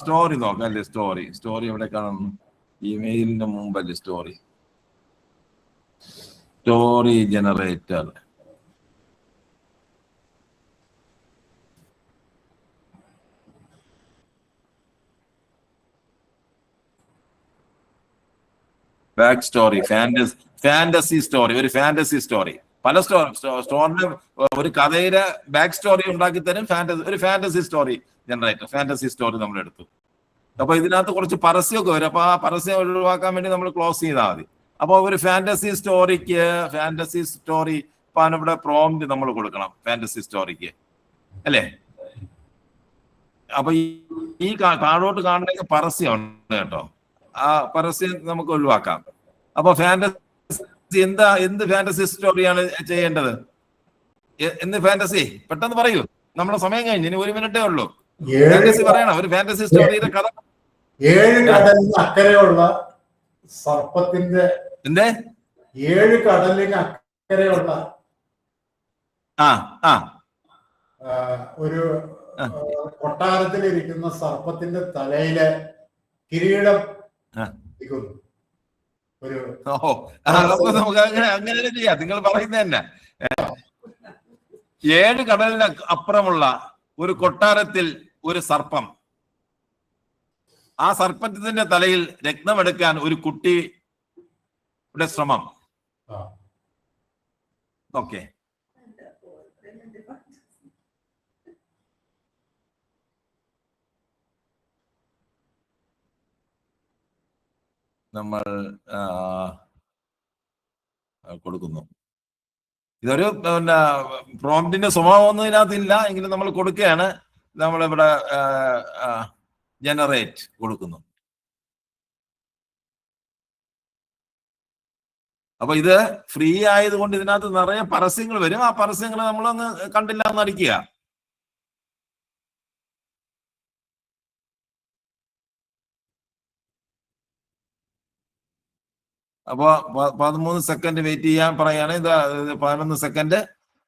സ്റ്റോറി നോക്കാം അല്ലേ? സ്റ്റോറി എവിടെ കാണുന്നു? ഇമെയിലിന്റെ മുമ്പല്ലേ story generator. Back story, fantasy story, ഒരു ഫാന്റസി സ്റ്റോറി. പല സ്റ്റോറിന് ഒരു കഥയുടെ ബാക്ക് സ്റ്റോറി ഉണ്ടാക്കി തരും ഒരു fantasy story generator. Fantasy story നമ്മൾ എടുത്തു. അപ്പൊ ഇതിനകത്ത് കുറച്ച് പരസ്യമൊക്കെ വരും. അപ്പൊ ആ പരസ്യം ഒഴിവാക്കാൻ വേണ്ടി നമ്മൾ ക്ലോസ് ചെയ്താൽ മതി. അപ്പൊ ഒരു ഫാന്റസി സ്റ്റോറി ഇപ്പൊ ഇവിടെ പ്രോംപ്റ്റ് നമ്മൾ കൊടുക്കണം ഫാന്റസി സ്റ്റോറിക്ക്, അല്ലേ? അപ്പൊ ഈ താഴോട്ട് കാണണമെങ്കിൽ പരസ്യം ഉണ്ട് കേട്ടോ. ആ പരസ്യം നമുക്ക് ഒഴിവാക്കാം. അപ്പൊ ഫാന്റസി എന്ത് ഫാന്റസി സ്റ്റോറിയാണ് ചെയ്യേണ്ടത്? എന്ത് ഫാന്റസി? പെട്ടെന്ന് പറയൂ, നമ്മുടെ സമയം കഴിഞ്ഞു, ഇനി 1 മിനിറ്റേ ഉള്ളൂ. ഫാന്റസി പറയണം, ഒരു ഫാന്റസി സ്റ്റോറിയുടെ കഥ. 7 കടലിന് അക്കരെയുള്ള സർപ്പത്തിന്റെ 7 കടലിന് അക്കരെയുള്ള ഒരു കൊട്ടാരത്തിലിരിക്കുന്ന സർപ്പത്തിന്റെ തലയിലെ കിരീടം ഒരു നമുക്ക് അങ്ങനെ ചെയ്യാം. നിങ്ങൾ പറയുന്നത് തന്നെ 7 കടലിന് അപ്പുറമുള്ള ഒരു കൊട്ടാരത്തിൽ ഒരു സർപ്പം. ആ സർപ്പത്തിന്റെ തലയിൽ രത്നമെടുക്കാൻ ഒരു കുട്ടിയുടെ ശ്രമം. ഓക്കെ, നമ്മൾ കൊടുക്കുന്നു. ഇതൊരു പ്രോംപ്റ്റിന്റെ സ്വഭാവമൊന്നും ഇതിനകത്തില്ല, എങ്കിലും നമ്മൾ കൊടുക്കുകയാണ്. നമ്മളിവിടെ ജനറേറ്റ് കൊടുക്കുന്നു. അപ്പൊ ഇത് ഫ്രീ ആയതുകൊണ്ട് ഇതിനകത്ത് നിറയെ പരസ്യങ്ങൾ വരും. ആ പരസ്യങ്ങൾ നമ്മളൊന്ന് കണ്ടില്ല എന്ന് നടിക്കുക. അപ്പൊ 13 സെക്കൻഡ് വെയിറ്റ് ചെയ്യാൻ പറയാണ്. ഇത് 11 സെക്കൻഡ്,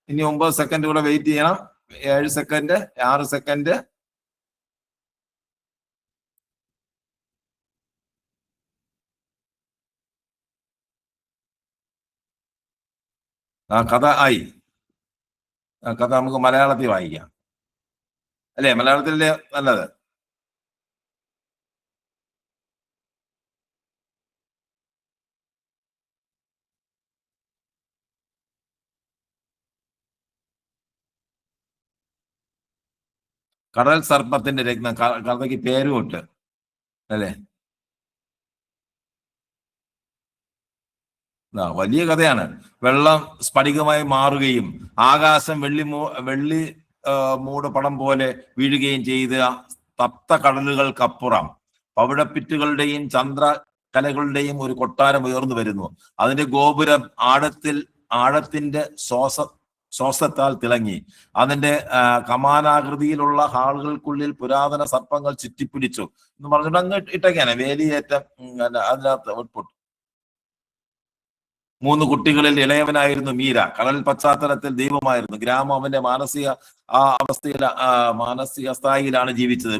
ഇനി 9 സെക്കൻഡ് കൂടെ വെയിറ്റ് ചെയ്യണം. 7 സെക്കൻഡ്, 6 സെക്കൻഡ്. കഥ ആയി. കഥ നമുക്ക് മലയാളത്തിൽ വായിക്കാം, അല്ലേ? മലയാളത്തിലല്ലേ നല്ലത്? കടൽ സർപ്പത്തിന്റെ രത്നം, കഥയ്ക്ക് പേരുമിട്ട്, അല്ലേ? വലിയ കഥയാണ്. വെള്ളം സ്ഫടികമായി മാറുകയും ആകാശം വെള്ളി മൂടപടം പോലെ വീഴുകയും ചെയ്ത തപ്ത കടലുകൾക്കപ്പുറം പവിഴപ്പിറ്റുകളുടെയും ചന്ദ്രകലകളുടെയും ഒരു കൊട്ടാരം ഉയർന്നു വരുന്നു. അതിന്റെ ഗോപുരം ആഴത്തിന്റെ ശ്വാസത്താൽ തിളങ്ങി. അതിന്റെ കമാനാകൃതിയിലുള്ള ഹാളുകൾക്കുള്ളിൽ പുരാതന സർപ്പങ്ങൾ ചുറ്റിപ്പിടിച്ചു എന്ന് പറഞ്ഞിട്ട് അങ്ങ് ഇട്ടൊക്കെയാണ് വേലിയേറ്റം. അതിനകത്ത് ഔട്ട്പുട്ട് 3 കുട്ടികളിൽ ഇളയവനായിരുന്നു മീര. കടൽ പശ്ചാത്തലത്തിൽ ദൈവമായിരുന്നു. ഗ്രാമം അവന്റെ മാനസികസ്ഥായിലാണ് ജീവിച്ചത്.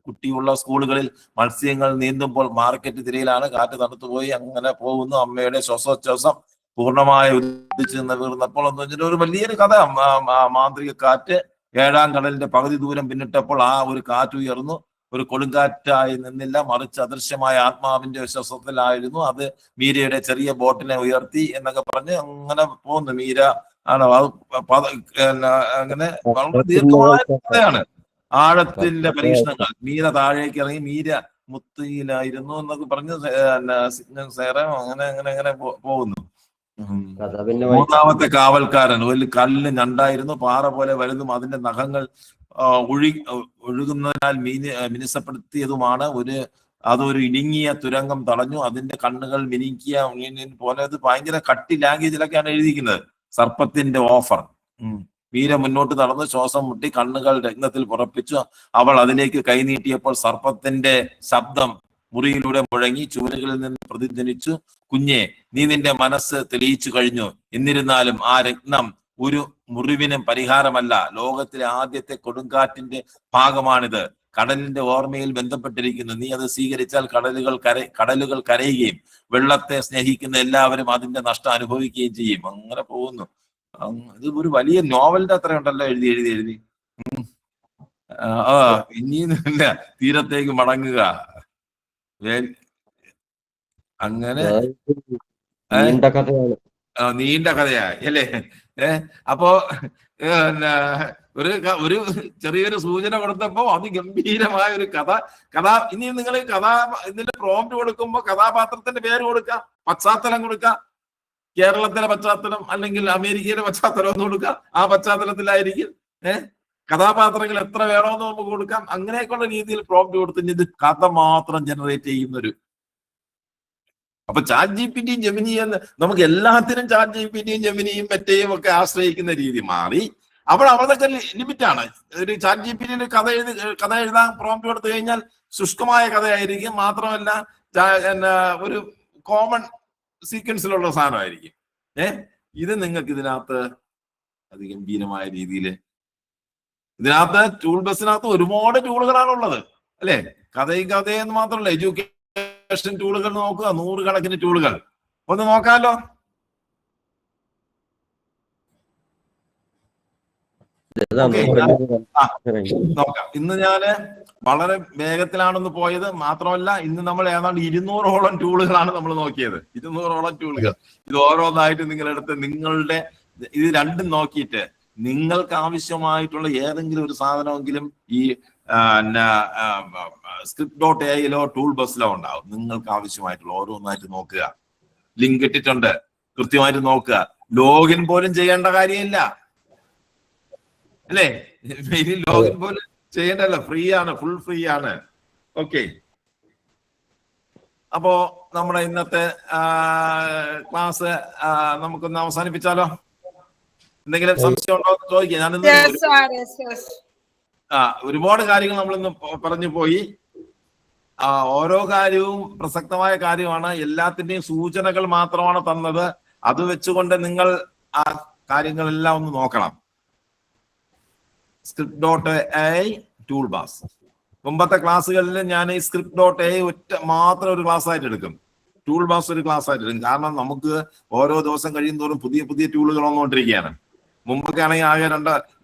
കുട്ടിയുള്ള സ്കൂളുകളിൽ മത്സ്യങ്ങൾ നീന്തുമ്പോൾ മാർക്കറ്റ് തിരയിലാണ്. കാറ്റ് തണുത്തുപോയി അങ്ങനെ പോകുന്നു. അമ്മയുടെ ശ്വാസോച്ഛ്വാസം പൂർണ്ണമായി ഉദിച്ചു നിന്ന് വീർന്നപ്പോൾ ഒരു വലിയൊരു കഥ. മാന്ത്രിക കാറ്റ് ഏഴാം കടലിന്റെ പകുതി ദൂരം പിന്നിട്ടപ്പോൾ ആ ഒരു കാറ്റ് ഉയർന്നു. ഒരു കൊടുങ്കാറ്റായി നിന്നില്ല, മറിച്ച് അദൃശ്യമായ ആത്മാവിന്റെ വിശ്വാസത്തിലായിരുന്നു. അത് മീരയുടെ ചെറിയ ബോട്ടിനെ ഉയർത്തി എന്നൊക്കെ പറഞ്ഞ് അങ്ങനെ പോകുന്നു. മീര ആണോ അങ്ങനെ വളരെ ദീർഘമായ കഥയാണ്. ആഴത്തിന്റെ പരീക്ഷണങ്ങൾ. മീര താഴേക്ക് ഇറങ്ങി, മീര മുത്തിയിലായിരുന്നു എന്നൊക്കെ പറഞ്ഞ് സേറ അങ്ങനെ അങ്ങനെ അങ്ങനെ പോകുന്നു. മൂന്നാമത്തെ കാവൽക്കാരൻ ഒരു കല്ല് ഞണ്ടായിരുന്നു, പാറ പോലെ വലുതും അതിന്റെ നഖങ്ങൾ ഒഴുകുന്നതിനാൽ മിനുസപ്പെടുത്തിയതുമാണ്. അതൊരു ഇടുങ്ങിയ തുരങ്കം തടഞ്ഞു, അതിന്റെ കണ്ണുകൾ മിനുക്കിയ പോലെ. അത് ഭയങ്കര കട്ടി ലാംഗ്വേജിലൊക്കെയാണ് എഴുതിയിരിക്കുന്നത്. സർപ്പത്തിന്റെ ഓഫർ. മീര മുന്നോട്ട് നടന്ന് ശ്വാസം മുട്ടി കണ്ണുകൾ രത്നത്തിൽ പുറപ്പിച്ചു. അവൾ അതിലേക്ക് കൈനീട്ടിയപ്പോൾ സർപ്പത്തിന്റെ ശബ്ദം മുറിയിലൂടെ മുഴങ്ങി, ചുവരുകളിൽ നിന്ന് പ്രതിധ്വനിച്ചു. കുഞ്ഞെ, നീ നിന്റെ മനസ്സ് തെളിയിച്ചു കഴിഞ്ഞു. എന്നിരുന്നാലും ആ രത്നം ഒരു മുറിവിനും പരിഹാരമല്ല. ലോകത്തിലെ ആദ്യത്തെ കൊടുങ്കാറ്റിന്റെ ഭാഗമാണിത്. കടലിന്റെ ഓർമ്മയിൽ ബന്ധപ്പെട്ടിരിക്കുന്നു. നീ അത് സ്വീകരിച്ചാൽ കടലുകൾ കരയുകയും വെള്ളത്തെ സ്നേഹിക്കുന്ന എല്ലാവരും അതിന്റെ നഷ്ടം അനുഭവിക്കുകയും ചെയ്യും. അങ്ങനെ പോകുന്നു. ഇത് ഒരു വലിയ നോവലിന്റെ അത്ര ഉണ്ടല്ലോ എഴുതി. ഇനിയില്ല, തീരത്തേക്ക് മടങ്ങുക. അങ്ങനെ നീണ്ട കഥയായി അല്ലേ? അപ്പോ ഒരു ചെറിയൊരു സൂചന കൊടുത്തപ്പോ അതിഗംഭീരമായ ഒരു കഥ. ഇനി നിങ്ങൾ ഇതിന്റെ പ്രോംപ്റ്റ് കൊടുക്കുമ്പോ കഥാപാത്രത്തിന്റെ പേര് കൊടുക്കാം, പശ്ചാത്തലം കൊടുക്കാം. കേരളത്തിലെ പശ്ചാത്തലം അല്ലെങ്കിൽ അമേരിക്കയിലെ പശ്ചാത്തലം എന്ന് കൊടുക്കാം. ആ പശ്ചാത്തലത്തിലായിരിക്കും കഥാപാത്രങ്ങൾ എത്ര വേണമെന്ന് നമുക്ക് കൊടുക്കാം. അങ്ങനെയൊക്കെയുള്ള രീതിയിൽ പ്രോംപ്റ്റ് കൊടുത്ത് ഇത് കഥ മാത്രം ജനറേറ്റ് ചെയ്യുന്നൊരു. അപ്പൊ ചാറ്റ് GPT ജെമിനി എന്ന് നമുക്ക് എല്ലാത്തിനും ചാറ്റ് GPT ജെമിനിയും മറ്റേയും ഒക്കെ ആശ്രയിക്കുന്ന രീതി മാറി. അവളതൊക്കെ ലിമിറ്റാണ്. ഒരു ചാറ്റ് GPT കഥ എഴുതാൻ പ്രോംപ്റ്റ് കൊടുത്തു കഴിഞ്ഞാൽ ശുഷ്കമായ കഥയായിരിക്കും. മാത്രമല്ല ഒരു കോമൺ സീക്വൻസിലുള്ള സാധനമായിരിക്കും. ഇത് നിങ്ങൾക്ക് ഇതിനകത്ത് അതിഗംഭീരമായ രീതിയിൽ ഇതിനകത്ത് ടൂൾ ബസ്സിനകത്ത് ഒരുപാട് ടൂളുകളാണുള്ളത് അല്ലെ? കഥയെന്ന് മാത്രമല്ല, എഡ്യൂക്കേഷൻ ടൂളുകൾ നോക്കുക, 100 കണക്കിന് ടൂളുകൾ. ഒന്ന് നോക്കാമല്ലോ. നോക്കാം. ഇന്ന് ഞാന് വളരെ വേഗത്തിലാണെന്ന് പോയത്. മാത്രമല്ല, ഇന്ന് നമ്മൾ ഏതാണ്ട് 200ഓളം ടൂളുകളാണ് നമ്മൾ നോക്കിയത്. 200ഓളം ടൂളുകൾ. ഇത് ഓരോന്നായിട്ട് നിങ്ങളെടുത്ത് നിങ്ങളുടെ ഇത് രണ്ടും നോക്കിയിട്ട് നിങ്ങൾക്ക് ആവശ്യമായിട്ടുള്ള ഏതെങ്കിലും ഒരു സാധനമെങ്കിലും ഈ script.aiയിലോ ടൂൾ ബസ്സിലോ ഉണ്ടാവും. നിങ്ങൾക്ക് ആവശ്യമായിട്ടുള്ള ഓരോന്നായിട്ട് നോക്കുക. ലിങ്ക് ഇട്ടിട്ടുണ്ട്, കൃത്യമായിട്ട് നോക്കുക. ലോഗിൻ പോലും ചെയ്യേണ്ട കാര്യമില്ല അല്ലേ? ലോഗിൻ പോലും ചെയ്യേണ്ടല്ല, ഫ്രീ ആണ്, ഫുൾ ഫ്രീ ആണ്. ഓക്കെ, അപ്പോ നമ്മുടെ ഇന്നത്തെ ക്ലാസ് നമുക്കൊന്ന് അവസാനിപ്പിച്ചാലോ? എന്തെങ്കിലും സംശയം ഉണ്ടോ എന്ന് ചോദിക്കാം. ഞാനിന്ന് ഒരുപാട് കാര്യങ്ങൾ നമ്മളിന്ന് പറഞ്ഞു പോയി. ഓരോ കാര്യവും പ്രസക്തമായ കാര്യമാണ്. എല്ലാത്തിന്റെയും സൂചനകൾ മാത്രമാണ് തന്നത്. അത് വെച്ചുകൊണ്ട് നിങ്ങൾ ആ കാര്യങ്ങളെല്ലാം ഒന്ന് നോക്കണം. script.ai tool bass. മുമ്പത്തെ ക്ലാസ്സുകളിൽ ഞാൻ ഈ script.ai മാത്രം ഒരു ക്ലാസ് ആയിട്ട് എടുക്കും, ടൂൾ ബാസ് ഒരു ക്ലാസ് ആയിട്ട് എടുക്കും. കാരണം നമുക്ക് ഓരോ ദിവസം കഴിയും തോറും പുതിയ പുതിയ ടൂളുകൾ വന്നുകൊണ്ടിരിക്കുകയാണ്. മുമ്പൊക്കെ ആണെങ്കിൽ ആകെ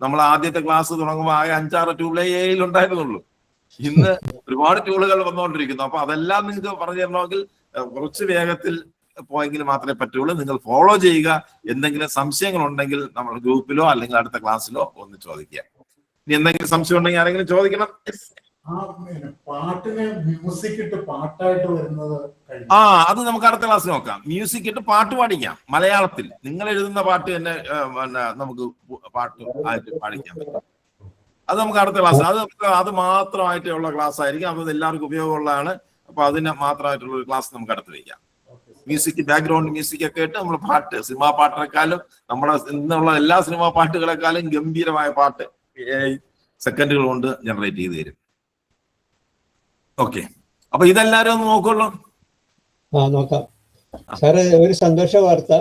നമ്മൾ ആദ്യത്തെ ക്ലാസ് തുടങ്ങുമ്പോൾ ആകെ 5-6 ടൂളേ AI ഉണ്ടായിരുന്നുള്ളൂ. ഇന്ന് ഒരുപാട് ടൂളുകൾ വന്നുകൊണ്ടിരിക്കുന്നു. അപ്പൊ അതെല്ലാം നിങ്ങൾക്ക് പറഞ്ഞു തരണമെങ്കിൽ കുറച്ച് വേഗത്തിൽ പോയെങ്കിൽ മാത്രമേ പറ്റുള്ളൂ. നിങ്ങൾ ഫോളോ ചെയ്യുക. എന്തെങ്കിലും സംശയങ്ങൾ ഉണ്ടെങ്കിൽ നമ്മൾ ഗ്രൂപ്പിലോ അല്ലെങ്കിൽ അടുത്ത ക്ലാസ്സിലോ ഒന്ന് ചോദിക്കുക. ഇനി എന്തെങ്കിലും സംശയം ഉണ്ടെങ്കിൽ ആരെങ്കിലും ചോദിക്കണം. പാട്ടിന് മ്യൂസിക് ഇട്ട് പാട്ടായിട്ട് വരുന്നത് അത് നമുക്ക് അടുത്ത ക്ലാസ്സിൽ നോക്കാം. മ്യൂസിക് ഇട്ട് പാട്ട് പാടിക്കാം മലയാളത്തിൽ. നിങ്ങൾ എഴുതുന്ന പാട്ട് തന്നെ നമുക്ക് പാട്ട് ആയിട്ട് പാടിക്കാൻ പറ്റും. അത് നമുക്ക് അടുത്ത ക്ലാസ്, അത് മാത്രമായിട്ടുള്ള ക്ലാസ് ആയിരിക്കും. അത് എല്ലാവർക്കും ഉപയോഗമുള്ളതാണ്. അപ്പൊ അതിന് മാത്രമായിട്ടുള്ള ഒരു ക്ലാസ് നമുക്ക് അടുത്ത് വയ്ക്കാം. മ്യൂസിക്, ബാക്ക്ഗ്രൗണ്ട് മ്യൂസിക് ഒക്കെ ഇട്ട് നമ്മൾ പാട്ട്, സിനിമാ പാട്ടിനേക്കാളും നമ്മുടെ ഇന്നുള്ള എല്ലാ സിനിമാ പാട്ടുകളെക്കാളും ഗംഭീരമായ പാട്ട് സെക്കൻഡുകൾ കൊണ്ട് ജനറേറ്റ് ചെയ്ത് തരും. ഓക്കെ, അപ്പൊ ഇതെല്ലാരും ഒന്ന് നോക്കുള്ളൂ. നോക്കാം സാറ്. ഒരു സന്തോഷ വാർത്ത.